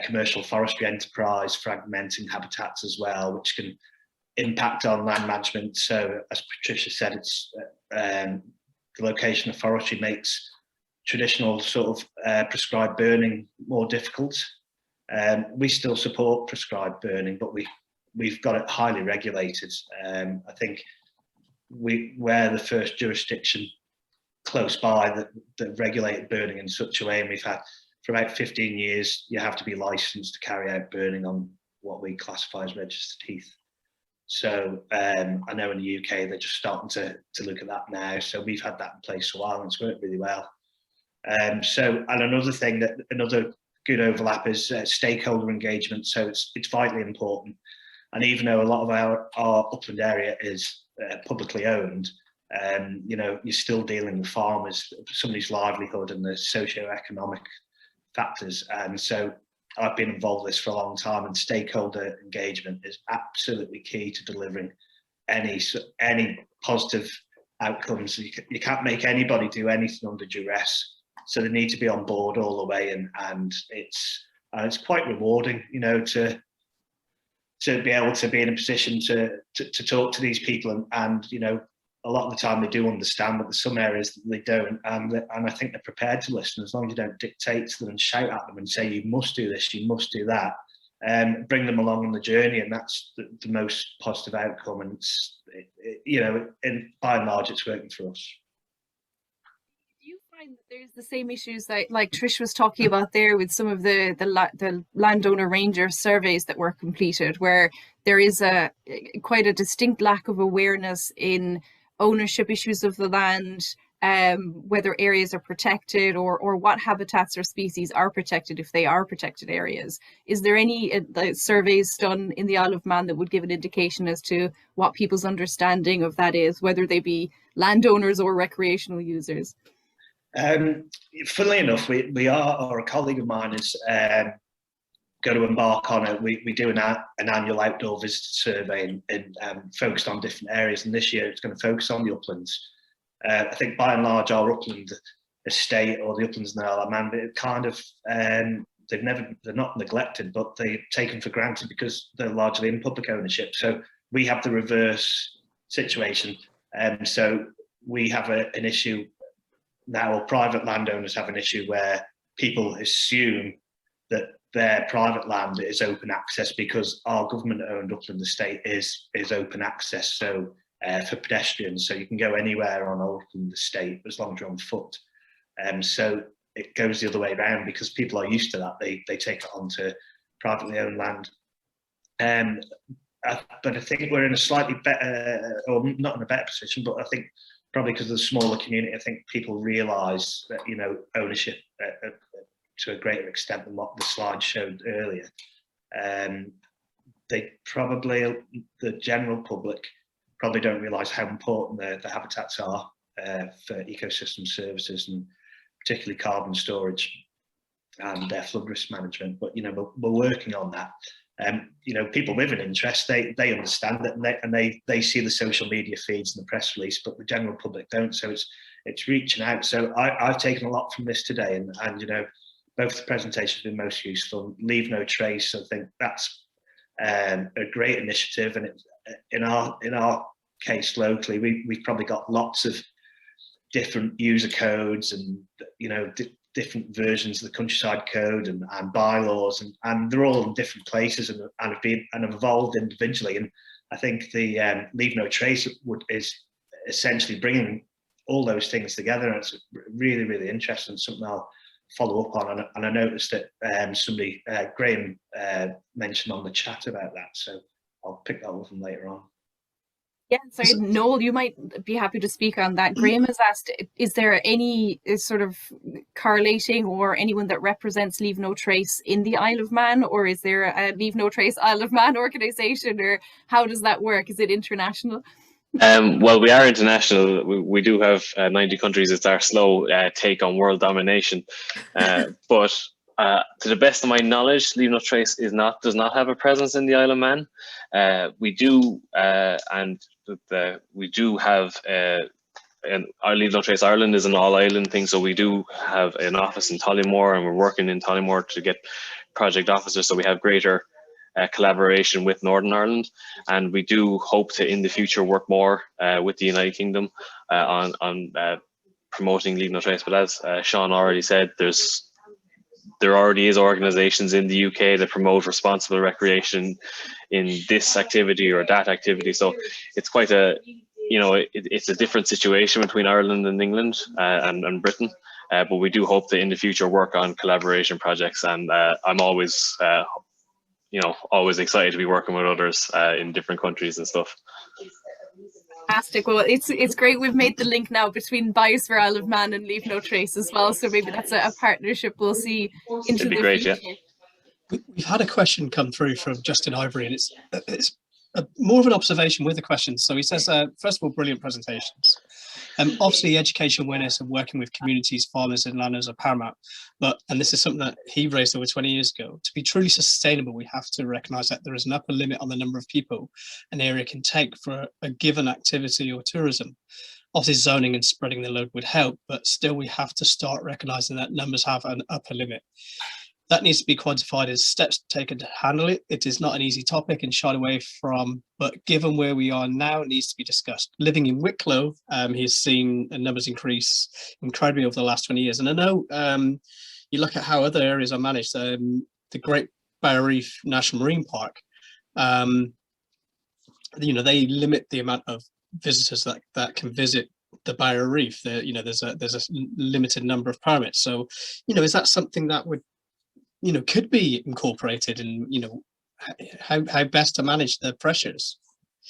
commercial forestry enterprise fragmenting habitats as well, which can impact on land management. So as Patricia said, it's the location of forestry makes traditional sort of prescribed burning more difficult. We still support prescribed burning, but we've got it highly regulated. I think we're the first jurisdiction close by that regulated burning in such a way, and we've had for about 15 years, you have to be licensed to carry out burning on what we classify as registered heath. So I know in the UK, they're just starting to look at that now. So we've had that in place for a while, and it's worked really well. And another thing another good overlap is stakeholder engagement. So it's vitally important. And even though a lot of our upland area is publicly owned, you know, you're still dealing with farmers, somebody's livelihood and the socio-economic factors. And so I've been involved in this for a long time, and stakeholder engagement is absolutely key to delivering any positive outcomes. You can't make anybody do anything under duress, so they need to be on board all the way, and it's quite rewarding, you know, to be able to be in a position to talk to these people, and you know, a lot of the time they do understand, but there's some areas that they don't, and I think they're prepared to listen as long as you don't dictate to them and shout at them and say you must do this, you must do that, and bring them along on the journey, and that's the most positive outcome. And you know, by and large, it's working for us. Do you find that there's the same issues that, like Trish was talking about there, with some of the landowner ranger surveys that were completed, where there is quite a distinct lack of awareness in ownership issues of the land, whether areas are protected or what habitats or species are protected if they are protected areas? Is there any surveys done in the Isle of Man that would give an indication as to what people's understanding of that is, whether they be landowners or recreational users? Funnily enough, we are, or a colleague of mine is going to embark on it. We do an annual outdoor visitor survey and focused on different areas, and this year it's going to focus on the uplands. I think by and large our upland estate, or the uplands in the Isle of Man, it kind of they're not neglected, but they're taken for granted because they're largely in public ownership. So we have the reverse situation, so we have an issue now, or private landowners have an issue where people assume that their private land is open access because our government-owned upland estate is open access, so for pedestrians, so you can go anywhere on our upland estate as long as you're on foot. So it goes the other way around because people are used to that. They take it onto privately owned land. But I think we're in a slightly better, or not in a better position, but I think probably because of the smaller community, I think people realise that, you know, ownership to a greater extent than what the slide showed earlier. They probably, the general public, probably don't realise how important the habitats are for ecosystem services, and particularly carbon storage and flood risk management. But you know, we're working on that. You know, people with an interest, they understand it, and they see the social media feeds and the press release, but the general public don't. So it's reaching out. So I've taken a lot from this today, and you know, both the presentations have been most useful. Leave No Trace, I think that's a great initiative, and in our case locally, we've probably got lots of different user codes, and you know, different versions of the countryside code and bylaws, and they're all in different places and have evolved individually. And I think the Leave No Trace is essentially bringing all those things together, and it's really, really interesting, something I'll follow up on. And I noticed that somebody, Graham, mentioned on the chat about that, so I'll pick that up from later on. Yeah, sorry, Noel, you might be happy to speak on that. Graham has asked, is there any sort of correlating or anyone that represents Leave No Trace in the Isle of Man, or is there a Leave No Trace Isle of Man organisation, or how does that work? Is it international? Well, we are international. We do have 90 countries. It's our slow take on world domination. But to the best of my knowledge, Leave No Trace does not have a presence in the Isle of Man. We do, we do have. And our Leave No Trace Ireland is an all-island thing, so we do have an office in Tollymore, and we're working in Tollymore to get project officers, so we have greater collaboration with Northern Ireland, and we do hope to in the future work more with the United Kingdom on promoting Leave No Trace. But as Sean already said, there already is organisations in the UK that promote responsible recreation in this activity or that activity, so it's quite a it's a different situation between Ireland and England and Britain, but we do hope to in the future work on collaboration projects, and I'm always always excited to be working with others in different countries and stuff. Fantastic. Well, it's great we've made the link now between Biosphere Isle of Man and Leave No Trace as well, so maybe that's a partnership we'll see into the future. Yeah. We've had a question come through from Justin Ivory, and it's more of an observation with the question. So he says, first of all, brilliant presentations. Obviously, education, awareness, and working with communities, farmers, and landowners are paramount. And this is something that he raised over 20 years ago. To be truly sustainable, we have to recognise that there is an upper limit on the number of people an area can take for a given activity or tourism. Obviously, zoning and spreading the load would help, but still, we have to start recognising that numbers have an upper limit. That needs to be quantified as steps taken to handle it. It is not an easy topic and shied away from, but given where we are now, it needs to be discussed. Living in Wicklow, he has seen numbers increase incredibly over the last 20 years. And I know you look at how other areas are managed, the Great Barrier Reef National Marine Park, they limit the amount of visitors that can visit the Barrier Reef. There's a limited number of permits. So, is that something that would could be incorporated in, how best to manage the pressures?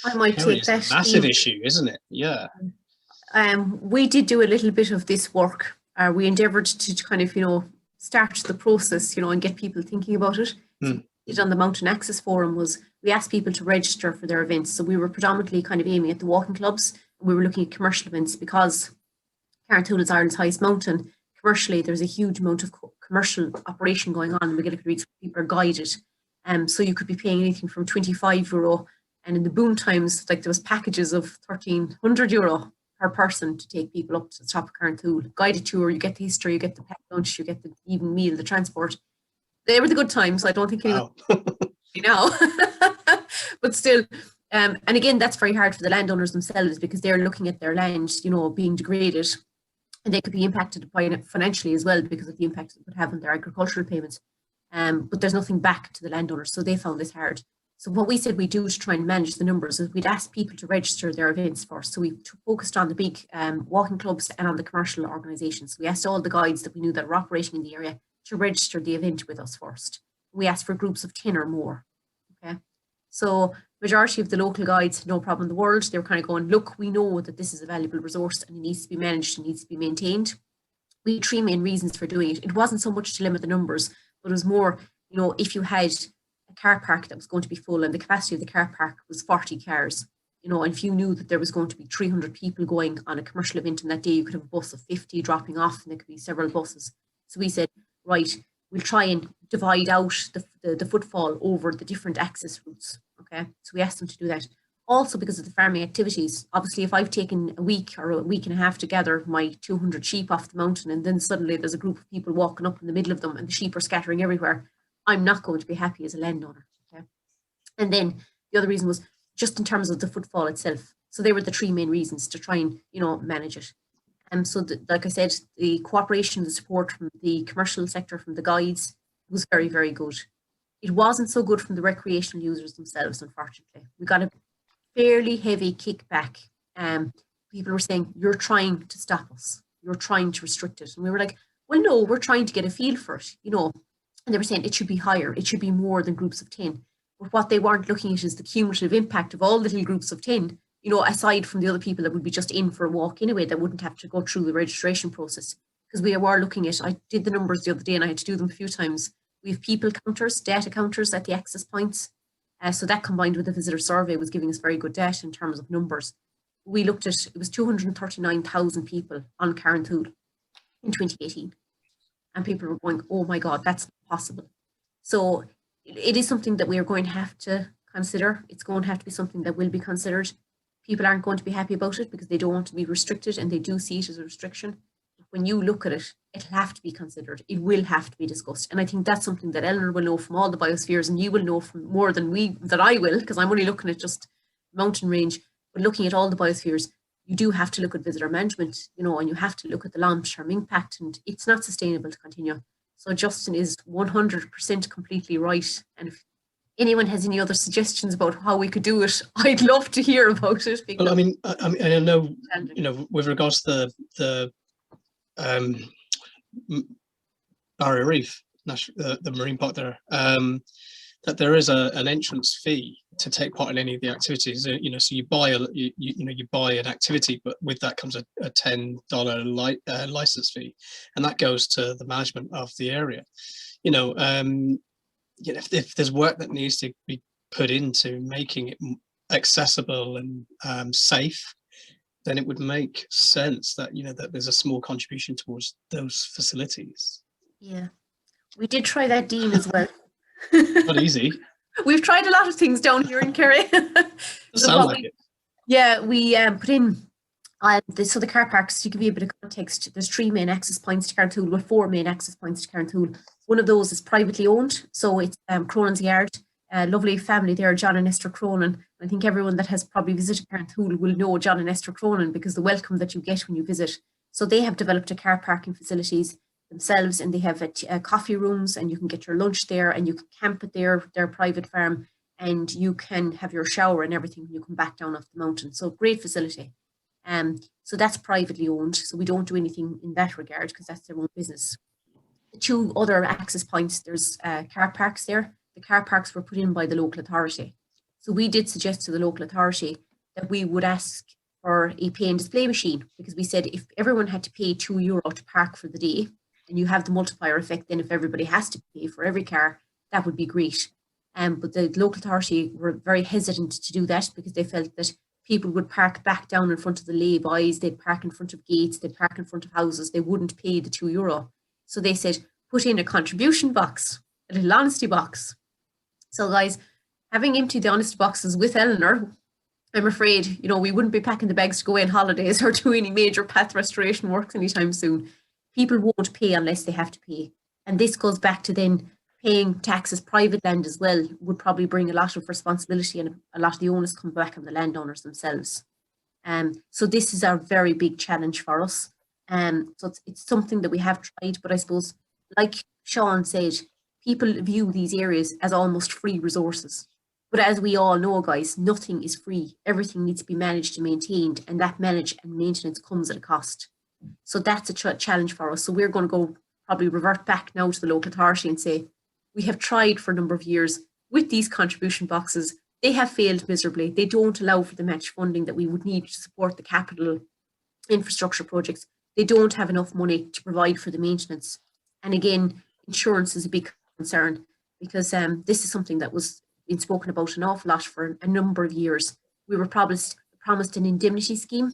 I might take that. It's a massive issue, isn't it? Yeah. We did do a little bit of this work. We endeavoured to kind of, start the process, and get people thinking about it. So it on the Mountain Access Forum was, we asked people to register for their events. So we were predominantly kind of aiming at the walking clubs. And we were looking at commercial events because Carrigtwohill is Ireland's highest mountain. Commercially, there's a huge amount of commercial operation going on in MacGillycuddy Reeks. People are guided, so you could be paying anything from €25, and in the boom times, like there was packages of €1,300 per person to take people up to the top of Carrigtwohill. Guided tour, you get the history, you get the packed lunch, you get the even meal, the transport. They were the good times. I don't think anyone now, but still. And again, that's very hard for the landowners themselves because they're looking at their land, being degraded. And they could be impacted by it financially as well because of the impact it would have on their agricultural payments. But there's nothing back to the landowners, so they found this hard. So what we said we'd do to try and manage the numbers is we'd ask people to register their events first. So we focused on the big walking clubs and on the commercial organisations. We asked all the guides that we knew that were operating in the area to register the event with us first. We asked for groups of 10 or more. Okay, so majority of the local guides, no problem in the world. They were kind of going, look, we know that this is a valuable resource and it needs to be managed and needs to be maintained. We had 3 main reasons for doing it. It wasn't so much to limit the numbers, but it was more, if you had a car park that was going to be full and the capacity of the car park was 40 cars, and if you knew that there was going to be 300 people going on a commercial event on that day, you could have a bus of 50 dropping off and there could be several buses. So we said, right, we'll try and divide out the footfall over the different access routes. Okay, so we asked them to do that. Also because of the farming activities. Obviously, if I've taken a week or a week and a half to gather my 200 sheep off the mountain and then suddenly there's a group of people walking up in the middle of them and the sheep are scattering everywhere, I'm not going to be happy as a landowner. Okay, and then the other reason was just in terms of the footfall itself. So they were the 3 main reasons to try and, manage it. So like I said, the cooperation, the support from the commercial sector, from the guides was very, very good. It wasn't so good from the recreational users themselves, unfortunately. We got a fairly heavy kickback. People were saying, you're trying to stop us. You're trying to restrict it. And we were like, well, no, we're trying to get a feel for it, And they were saying it should be higher. It should be more than groups of 10. But what they weren't looking at is the cumulative impact of all little groups of 10, aside from the other people that would be just in for a walk anyway, that wouldn't have to go through the registration process. Because we were looking at, I did the numbers the other day and I had to do them a few times. We have people counters, data counters at the access points. So that combined with the visitor survey was giving us very good data in terms of numbers. we looked at, it was 239,000 people on Carranthool in 2018. And people were going, oh my God, that's not possible. So it is something that we are going to have to consider. It's going to have to be something that will be considered. People aren't going to be happy about it because they don't want to be restricted and they do see it as a restriction. When you look at it, it'll have to be considered. It will have to be discussed. And I think that's something that Eleanor will know from all the biospheres, and you will know from more than I will, because I'm only looking at just mountain range. But looking at all the biospheres, you do have to look at visitor management, you know, and you have to look at the long-term impact, and it's not sustainable to continue. So Justin is 100% completely right. And if anyone has any other suggestions about how we could do it, I'd love to hear about it. Well, I mean, I know, you know, with regards to the Barrier Reef, the marine park there, that there is an entrance fee to take part in any of the activities. You know, so you buy you buy an activity, but with that comes a $10 license fee, and that goes to the management of the area. You know, if there's work that needs to be put into making it accessible and safe, then it would make sense that, you know, that there's a small contribution towards those facilities. Yeah, we did try that, Dean, as well. Not easy. We've tried a lot of things down here in Kerry. Sounds like it. Yeah, we put in so the car parks, to give you a bit of context, there's 3 main access points to Carranthool, with 4 main access points to Carranthool. One of those is privately owned, so it's Cronan's Yard. Lovely family there, John and Esther Cronin. I think everyone that has probably visited Carranthool will know John and Esther Cronin because the welcome that you get when you visit. So they have developed a car parking facilities themselves, and they have coffee rooms, and you can get your lunch there, and you can camp at their private farm, and you can have your shower and everything when you come back down off the mountain. So great facility. So that's privately owned, so we don't do anything in that regard because that's their own business. The 2 other access points, there's car parks there. The car parks were put in by the local authority. So we did suggest to the local authority that we would ask for a pay and display machine, because we said if everyone had to pay €2 to park for the day, and you have the multiplier effect, then if everybody has to pay for every car, that would be great. But the local authority were very hesitant to do that because they felt that people would park back down in front of the lay-bys, they'd park in front of gates, they'd park in front of houses, they wouldn't pay the €2. So they said, put in a contribution box, a little honesty box. So guys, having emptied the honesty boxes with Eleanor, I'm afraid, you know, we wouldn't be packing the bags to go away on holidays or do any major path restoration works anytime soon. People won't pay unless they have to pay. And this goes back to then paying taxes. Private land as well would probably bring a lot of responsibility, and a lot of the onus come back on the landowners themselves. So this is our very big challenge for us. So it's something that we have tried, but I suppose, like Sean said, people view these areas as almost free resources. But as we all know, guys, nothing is free. Everything needs to be managed and maintained, and that manage and maintenance comes at a cost. So that's a challenge for us. So we're going to probably revert back now to the local authority and say, we have tried for a number of years with these contribution boxes. They have failed miserably. They don't allow for the match funding that we would need to support the capital infrastructure projects. They don't have enough money to provide for the maintenance. And again, insurance is a big concern, because this is something that was been spoken about an awful lot for a number of years. We were promised an indemnity scheme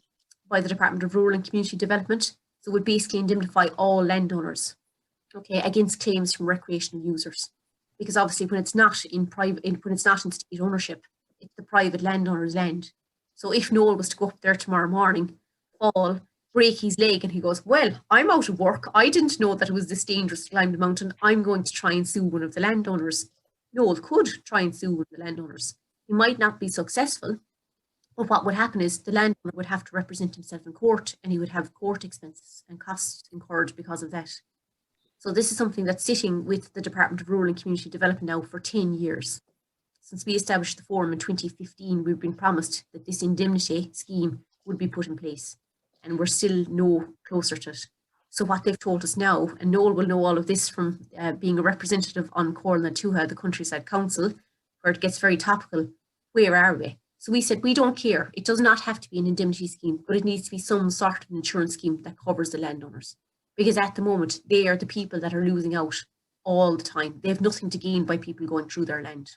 by the Department of Rural and Community Development. So it would basically indemnify all landowners, okay, against claims from recreational users. Because obviously when it's not in state ownership, it's the private landowner's land. So if Noel was to go up there tomorrow morning, fall, break his leg, and he goes, well, I'm out of work, I didn't know that it was this dangerous to climb the mountain, I'm going to try and sue one of the landowners. Noel could try and sue one of the landowners. He might not be successful, but what would happen is the landowner would have to represent himself in court, and he would have court expenses and costs incurred because of that. So this is something that's sitting with the Department of Rural and Community Development now for 10 years. Since we established the forum in 2015, we've been promised that this indemnity scheme would be put in place, and we're still no closer to it. So what they've told us now, and Noel will know all of this from being a representative on Corl na Tuatha, the Countryside Council, where it gets very topical, where are we? So we said, we don't care. It does not have to be an indemnity scheme, but it needs to be some sort of an insurance scheme that covers the landowners. Because at the moment, they are the people that are losing out all the time. They have nothing to gain by people going through their land.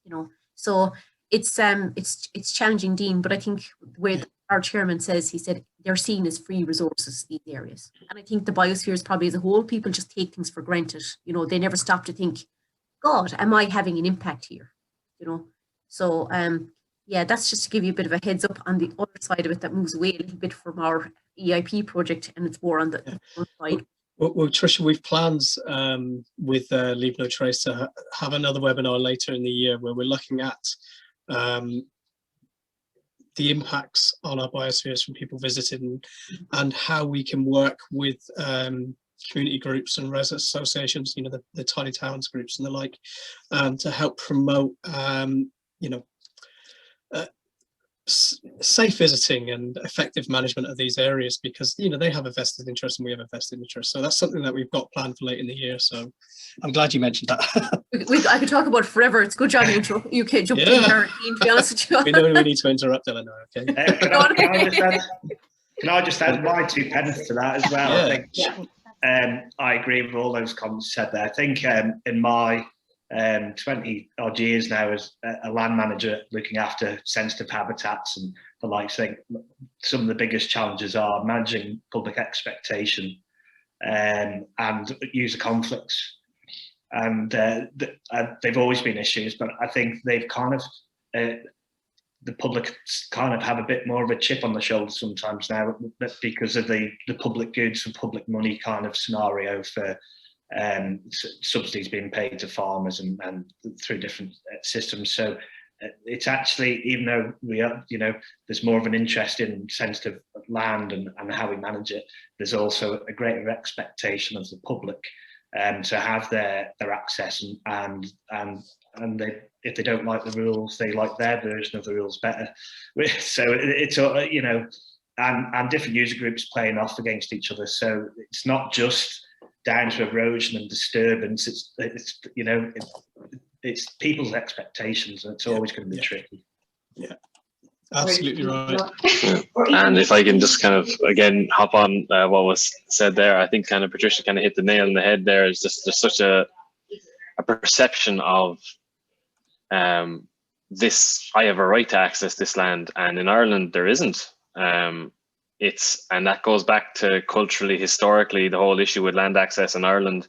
You know, so it's challenging, Dean, but I think where our chairman says, he said they're seen as free resources, these areas. And I think the biospheres probably as a whole, people just take things for granted. You know, they never stop to think, God, am I having an impact here? You know, so yeah, that's just to give you a bit of a heads up on the other side of it that moves away a little bit from our EIP project, and it's more on the front side. Well, Trisha, we've plans with Leave No Trace to have another webinar later in the year where we're looking at the impacts on our biospheres from people visiting, and how we can work with community groups and resident associations, you know, the tiny towns groups and the like, to help promote, you know, safe visiting and effective management of these areas, because, you know, they have a vested interest and we have a vested interest. So that's something that we've got planned for late in the year. So I'm glad you mentioned that. I could talk about it forever. It's good job you jumped in there, Dean, to be honest with you. We know we need to interrupt Eleanor, okay? Can I just add my 2 pence to that as well? Yeah. I think I agree with all those comments said there. I think in my 20 odd years now as a land manager looking after sensitive habitats and the likes, I think some of the biggest challenges are managing public expectation and user conflicts. And they've always been issues, but I think they've kind of, the public kind of have a bit more of a chip on the shoulder sometimes now, because of the public goods and public money kind of scenario for subsidies being paid to farmers and through different systems. So it's actually, even though we are, you know, there's more of an interest in sensitive land and how we manage it, there's also a greater expectation of the public to have their access, and they, if they don't like the rules, they like their version of the rules better. So it's, you know, and different user groups playing off against each other. So it's not just down to erosion and disturbance. It's you know, it's people's expectations, and it's always going to be tricky. Yeah, absolutely right. And if I can just kind of again hop on what was said there, I think kind of Patricia kind of hit the nail on the head there. Is just there's such a perception of this, I have a right to access this land, and in Ireland there isn't. And that goes back to culturally, historically, the whole issue with land access in Ireland.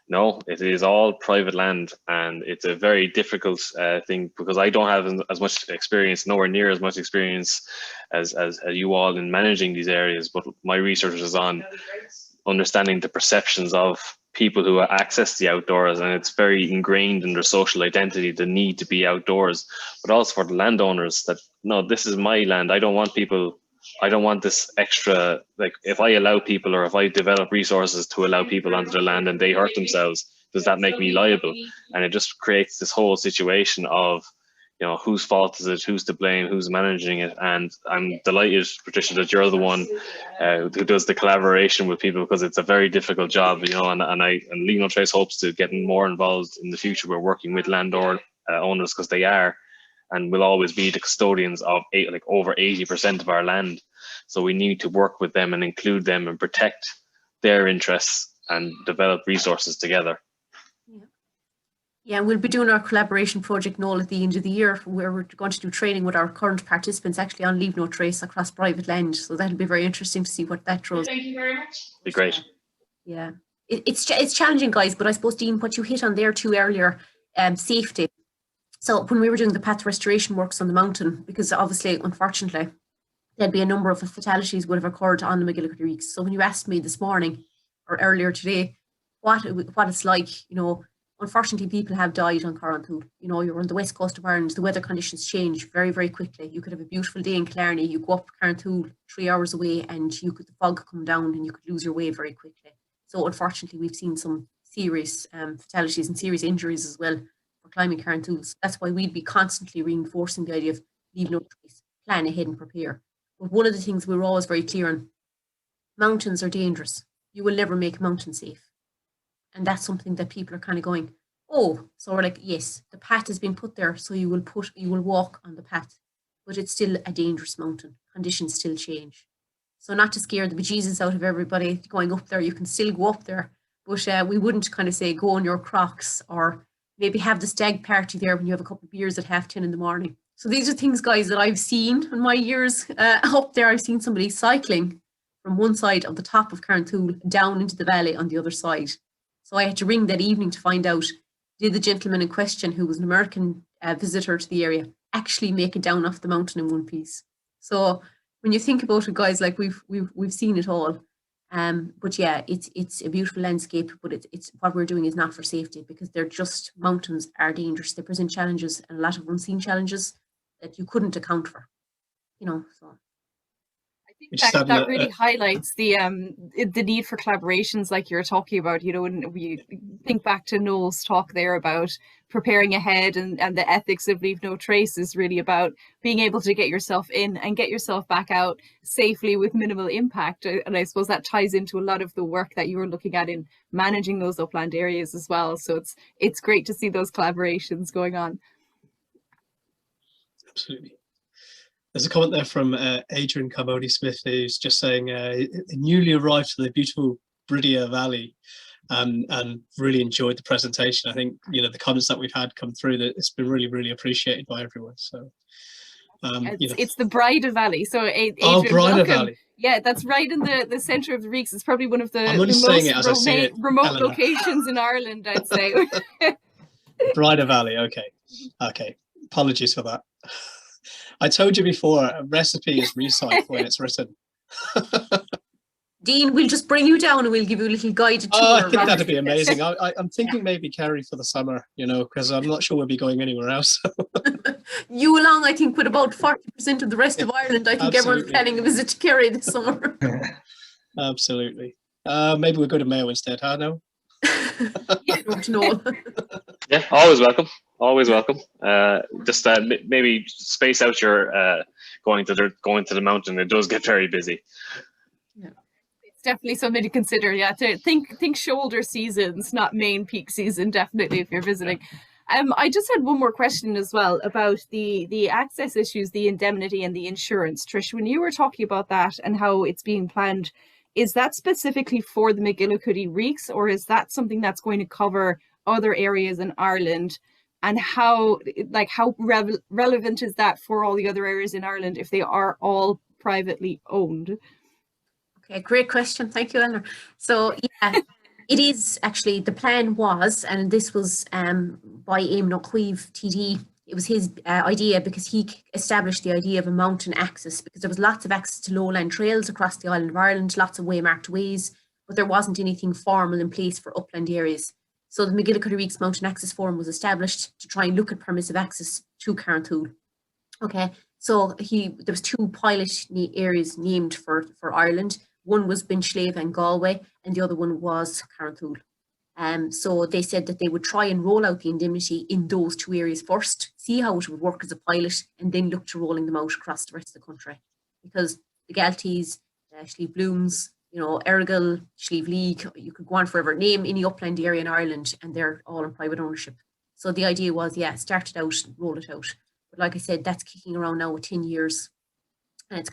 No, it is all private land, and it's a very difficult thing, because I don't have as much experience, nowhere near as much experience as you all in managing these areas. But my research is on understanding the perceptions of people who access the outdoors, and it's very ingrained in their social identity, the need to be outdoors, but also for the landowners that, no, this is my land. I don't want this extra, like, if I allow people, or if I develop resources to allow people onto the land and they hurt themselves, does that make me liable? And it just creates this whole situation of, you know, whose fault is it, who's to blame, who's managing it. And I'm delighted, Patricia, that you're the one who does the collaboration with people, because it's a very difficult job, you know, and Leave No Trace hopes to get more involved in the future. We're working with landlord owners, because they are, and will always be the custodians of over 80% of our land. So we need to work with them and include them and protect their interests and develop resources together. Yeah, we'll be doing our collaboration project, Noel, at the end of the year, where we're going to do training with our current participants actually on Leave No Trace across private land. So that'll be very interesting to see what that draws. Thank you very much. Be great. Yeah, it's challenging, guys, but I suppose, Dean, what you hit on there too earlier, safety. So when we were doing the path restoration works on the mountain, because obviously, unfortunately, there'd be a number of fatalities would have occurred on the MacGillycuddy Reeks. So when you asked me this morning or earlier today, what it's like, you know, unfortunately, people have died on Carrantoul. You know, you're on the west coast of Ireland, the weather conditions change very, very quickly. You could have a beautiful day in Killarney, you go up Carrantoul 3 hours away, and the fog come down and you could lose your way very quickly. So unfortunately, we've seen some serious fatalities and serious injuries as well for climbing Carrantoul. So that's why we'd be constantly reinforcing the idea of leave no trace, plan ahead and prepare. But one of the things we were always very clear on, mountains are dangerous. You will never make a mountain safe. And that's something that people are kind of going, oh, so we're like, yes, the path has been put there, so you will walk on the path, but it's still a dangerous mountain. Conditions still change. So not to scare the bejesus out of everybody going up there, you can still go up there, but we wouldn't kind of say go on your Crocs, or maybe have the stag party there when you have a couple of beers at 10:30 in the morning. So these are things, guys, that I've seen in my years up there. I've seen somebody cycling from one side of the top of Carnthool down into the valley on the other side. So I had to ring that evening to find out, did the gentleman in question, who was an American visitor to the area, actually make it down off the mountain in one piece? So when you think about it, guys, like we've seen it all. But yeah, it's a beautiful landscape, but it's what we're doing is not for safety, because they're just, mountains are dangerous. They present challenges, and a lot of unseen challenges that you couldn't account for, you know. So I think that really highlights the need for collaborations, like you're talking about. You know, when we think back to Noel's talk there about preparing ahead, and the ethics of Leave No Trace is really about being able to get yourself in and get yourself back out safely with minimal impact. And I suppose that ties into a lot of the work that you were looking at in managing those upland areas as well. So it's great to see those collaborations going on. Absolutely. There's a comment there from Adrian Carmody-Smith, who's just saying, newly arrived to the beautiful Bridia Valley, and really enjoyed the presentation. I think, you know, the comments that we've had come through, that it's been really, really appreciated by everyone. So it's the Brida Valley. So Adrian, Brida Valley. Yeah, that's right in the centre of the Reeks. It's probably one of the most remote locations in Ireland, I'd say. Brida Valley, okay. Apologies for that. I told you before, a recipe is recycled when it's written. Dean, we'll just bring you down and we'll give you a little guided tour. Oh, I think that'd be amazing. I'm thinking maybe Kerry for the summer, you know, because I'm not sure we'll be going anywhere else. You along, I think, with about 40% of the rest of Ireland. I think everyone's planning a visit to Kerry this summer. Absolutely. Maybe we'll go to Mayo instead, huh? No? Yeah, always welcome. Always welcome. Just maybe space out your going to the mountain. It does get very busy. Yeah, it's definitely something to consider. Yeah, to think shoulder seasons, not main peak season. Definitely, if you're visiting. I just had one more question as well about the access issues, the indemnity and the insurance. Trish, when you were talking about that and how it's being planned, is that specifically for the MacGillycuddy Reeks, or is that something that's going to cover other areas in Ireland? And how relevant is that for all the other areas in Ireland if they are all privately owned? Okay, great question. Thank you, Eleanor. So yeah, it is actually, the plan was, and this was by Éamon O'Cuive TD. It was his idea, because he established the idea of a mountain access, because there was lots of access to lowland trails across the island of Ireland, lots of waymarked ways, but there wasn't anything formal in place for upland areas. So the MacGillycuddy Reeks Mountain Access Forum was established to try and look at permissive access to Carnthool. Okay, so there was two pilot areas named for Ireland. One was Binchlave and Galway, and the other one was Carnthool. So they said that they would try and roll out the indemnity in those two areas first, see how it would work as a pilot, and then look to rolling them out across the rest of the country. Because the Galties, Slieve Blooms, you know, Errigal, Slieve League, you could go on forever, name any upland area in Ireland, and they're all in private ownership. So the idea was, yeah, start it out, roll it out. But like I said, that's kicking around now with 10 years. And it's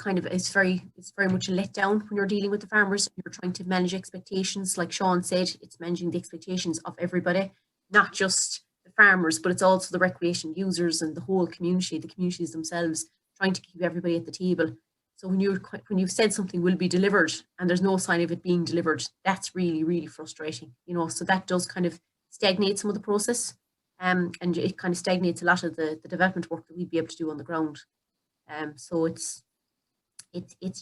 very much a letdown when you're dealing with the farmers. You're trying to manage expectations. Like Sean said, it's managing the expectations of everybody, not just the farmers, but it's also the recreation users and the whole community, the communities themselves, trying to keep everybody at the table. So when you've said something will be delivered and there's no sign of it being delivered, that's really, really frustrating, you know. So that does kind of stagnate some of the process, and it kind of stagnates a lot of the development work that we'd be able to do on the ground. So it's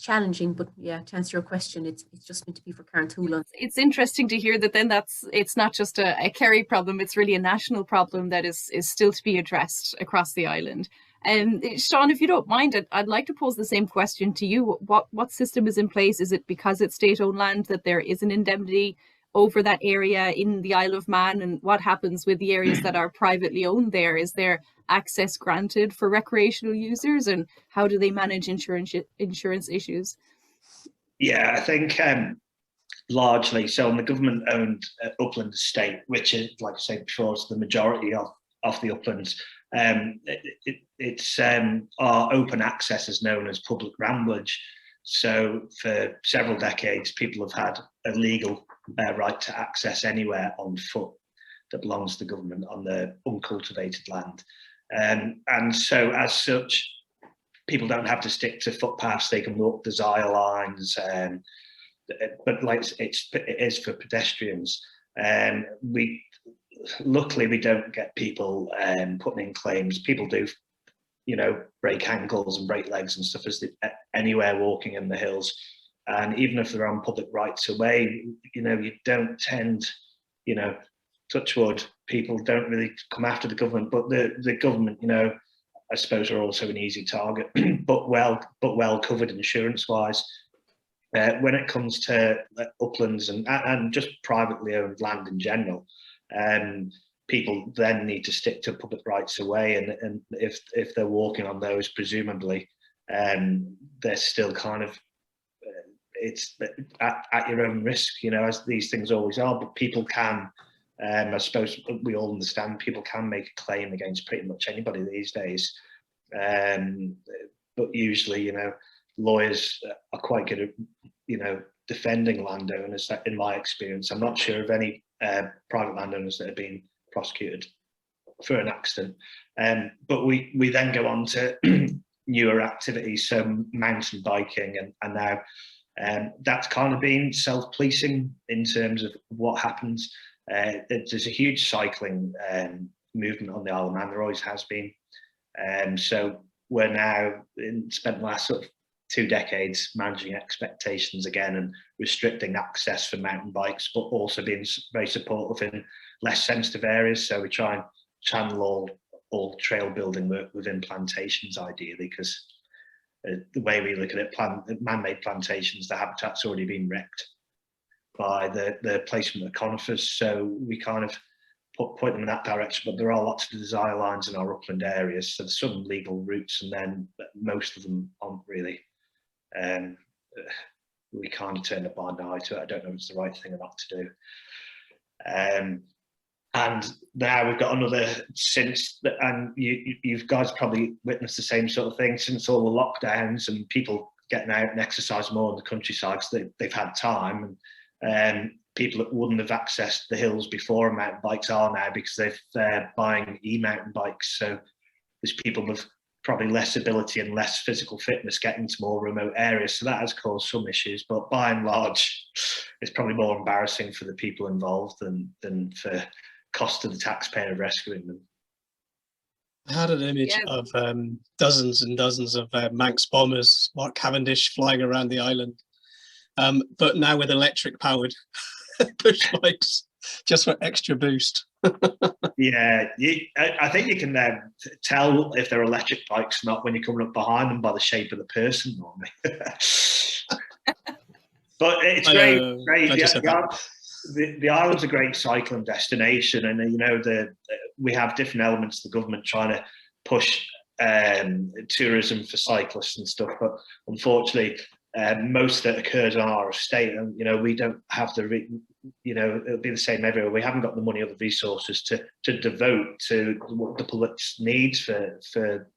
challenging, but yeah, to answer your question, it's just meant to be for Carnthool. It's interesting to hear that then it's not just a Kerry problem, it's really a national problem that is still to be addressed across the island. And Sean, if you don't mind, I'd like to pose the same question to you. What system is in place? Is it because it's state-owned land that there is an indemnity over that area in the Isle of Man? And what happens with the areas that are privately owned there? Is there access granted for recreational users, and how do they manage insurance issues? Yeah, I think largely, so on the government-owned upland estate, which is, like I said before, is the majority of the uplands, it's our open access is known as public ramblage. So for several decades, people have had a legal right to access anywhere on foot that belongs to the government on the uncultivated land. And so as such, people don't have to stick to footpaths, they can walk desire lines, but like it is for pedestrians. Luckily we don't get people putting in claims. People do, you know, break ankles and break legs and stuff as anywhere walking in the hills. And even if they're on public rights of way, you know, you don't tend, you know, touch wood, people don't really come after the government, but the government, you know, I suppose are also an easy target, but well covered insurance wise. When it comes to uplands and just privately owned land in general, people then need to stick to public rights of way, and if they're walking on those, presumably, they're still kind of it's at your own risk, you know, as these things always are. But people can, I suppose we all understand, people can make a claim against pretty much anybody these days. But usually, you know, lawyers are quite good at, you know, defending landowners. That, in my experience, I'm not sure of any private landowners that have been prosecuted for an accident. But we then go on to newer activities, so mountain biking, and now that's kind of been self-policing in terms of what happens. There's a huge cycling movement on the Isle of Man. There always has been. So we're now spent the last sort of 2 decades managing expectations again and restricting access for mountain bikes, but also being very supportive in less sensitive areas. So we try and channel all trail building work within plantations, ideally, because the way we look at it, man-made plantations, the habitat's already been wrecked by the placement of conifers. So we kind of point them in that direction, but there are lots of desire lines in our upland areas. So there's some legal routes, and then most of them aren't really. We kind of turn a blind eye to it. I don't know if it's the right thing or not to do. And now we've got another, and you guys probably witnessed the same sort of thing, since all the lockdowns and people getting out and exercise more in the countryside because they've had time, and people that wouldn't have accessed the hills before on mountain bikes are now, because they're buying e-mountain bikes. So there's people with probably less ability and less physical fitness getting to more remote areas. So that has caused some issues, but by and large, it's probably more embarrassing for the people involved than for cost to the taxpayer of rescuing them. I had an image of dozens and dozens of Manx bombers, Mark Cavendish, flying around the island, but now with electric powered push bikes, just for extra boost. Yeah, I think you can tell if they're electric bikes or not when you're coming up behind them by the shape of the person, normally. But it's great. The island's a great cycling destination, and you know we have different elements of the government trying to push tourism for cyclists and stuff, but unfortunately most of it occurs on our estate, and you know we don't have you know, it'll be the same everywhere. We haven't got the money or the resources to devote to what the public's needs for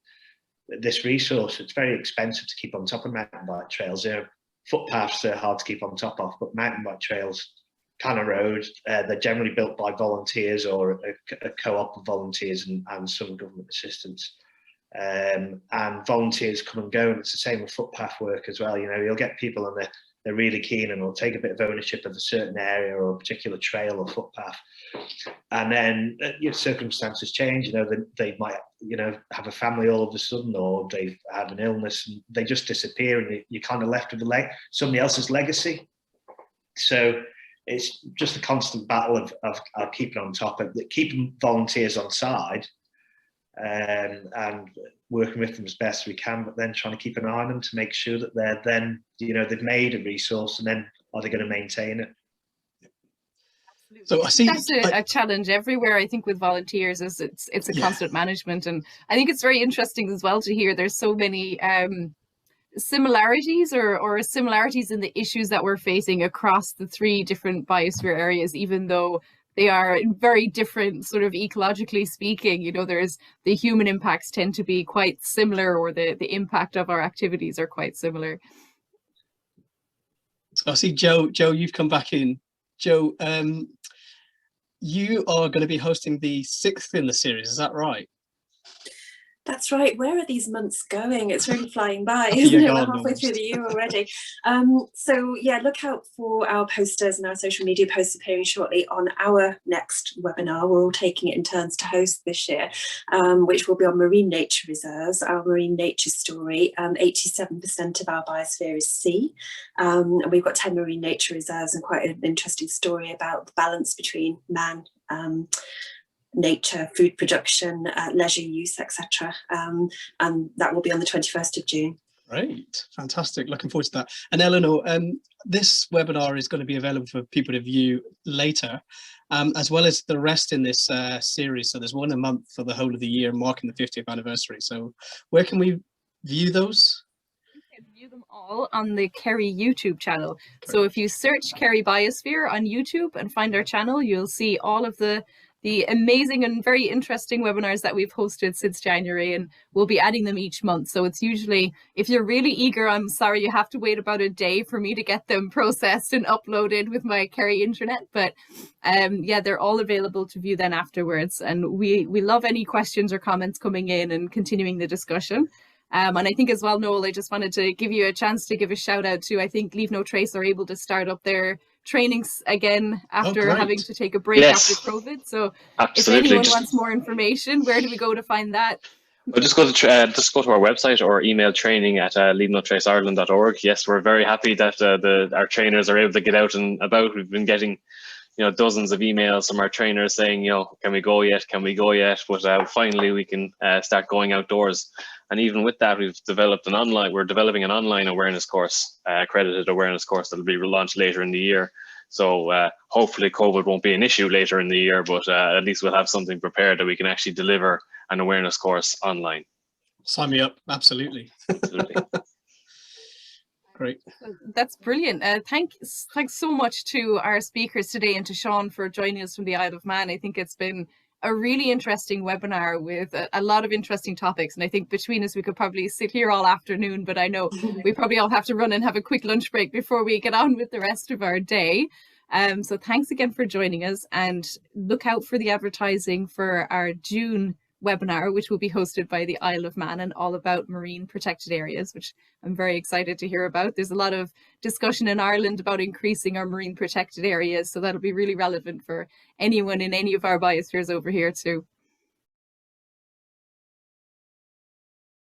this resource. It's very expensive to keep on top of mountain bike trails. You know, footpaths are hard to keep on top of, but mountain bike trails, Canna Road, they're generally built by volunteers or a co-op of volunteers and some government assistance. And volunteers come and go, and it's the same with footpath work as well. You know, you'll get people and they're really keen and will take a bit of ownership of a certain area or a particular trail or footpath, and then circumstances change. You know, they might, you know, have a family all of a sudden, or they've had an illness and they just disappear, and you're kind of left with somebody else's legacy. So it's just a constant battle of keeping on top of it, keeping volunteers on side, and working with them as best we can, but then trying to keep an eye on them to make sure that they're then, you know, they've made a resource, and then are they going to maintain it? So I see that's a challenge everywhere. I think with volunteers is it's a constant management, and I think it's very interesting as well to hear there's so many similarities or similarities in the issues that we're facing across the 3 different biosphere areas, even though they are very different, sort of ecologically speaking. You know, there's the human impacts tend to be quite similar, or the impact of our activities are quite similar. So I see Joe, you've come back in. Joe, you are going to be hosting the 6th in the series, is that right? That's right. Where are these months going? It's really flying by, Happy isn't year it? We're gone halfway through the year already. So yeah, look out for our posters and our social media posts appearing shortly on our next webinar. We're all taking it in turns to host this year, which will be on marine nature reserves, our marine nature story. 87% of our biosphere is sea. And we've got 10 marine nature reserves and quite an interesting story about the balance between man, nature, food production, leisure use, etc. And that will be on the 21st of June. Great, fantastic. Looking forward to that. And Eleanor, this webinar is going to be available for people to view later, as well as the rest in this series. So there's one a month for the whole of the year, marking the 50th anniversary. So where can we view those? You can view them all on the Kerry YouTube channel. So if you search Kerry Biosphere on YouTube and find our channel, you'll see all of the amazing and very interesting webinars that we've hosted since January, and we'll be adding them each month. So it's usually, if you're really eager, I'm sorry, you have to wait about a day for me to get them processed and uploaded with my Kerry internet. But yeah, they're all available to view then afterwards. And we love any questions or comments coming in and continuing the discussion. And I think as well, Noel, I just wanted to give you a chance to give a shout out to, I think Leave No Trace are able to start up their trainings again after having to take a break after COVID. So absolutely. If anyone wants more information, where do we go to find that? Well, just go to our website or email training at leavenotraceireland.org. Yes, we're very happy that our trainers are able to get out and about. We've been getting dozens of emails from our trainers saying, can we go yet? Can we go yet? But finally we can start going outdoors. And even with that, we're developing an online awareness course, accredited awareness course that'll be launched later in the year. So hopefully COVID won't be an issue later in the year, but at least we'll have something prepared that we can actually deliver an awareness course online. Sign me up, absolutely. Absolutely. Great. That's brilliant. Thanks so much to our speakers today and to Sean for joining us from the Isle of Man. I think it's been a really interesting webinar with a lot of interesting topics. And I think between us, we could probably sit here all afternoon, but I know we probably all have to run and have a quick lunch break before we get on with the rest of our day. So thanks again for joining us, and look out for the advertising for our June webinar, which will be hosted by the Isle of Man and all about marine protected areas, which I'm very excited to hear about. There's a lot of discussion in Ireland about increasing our marine protected areas, so that'll be really relevant for anyone in any of our biospheres over here too.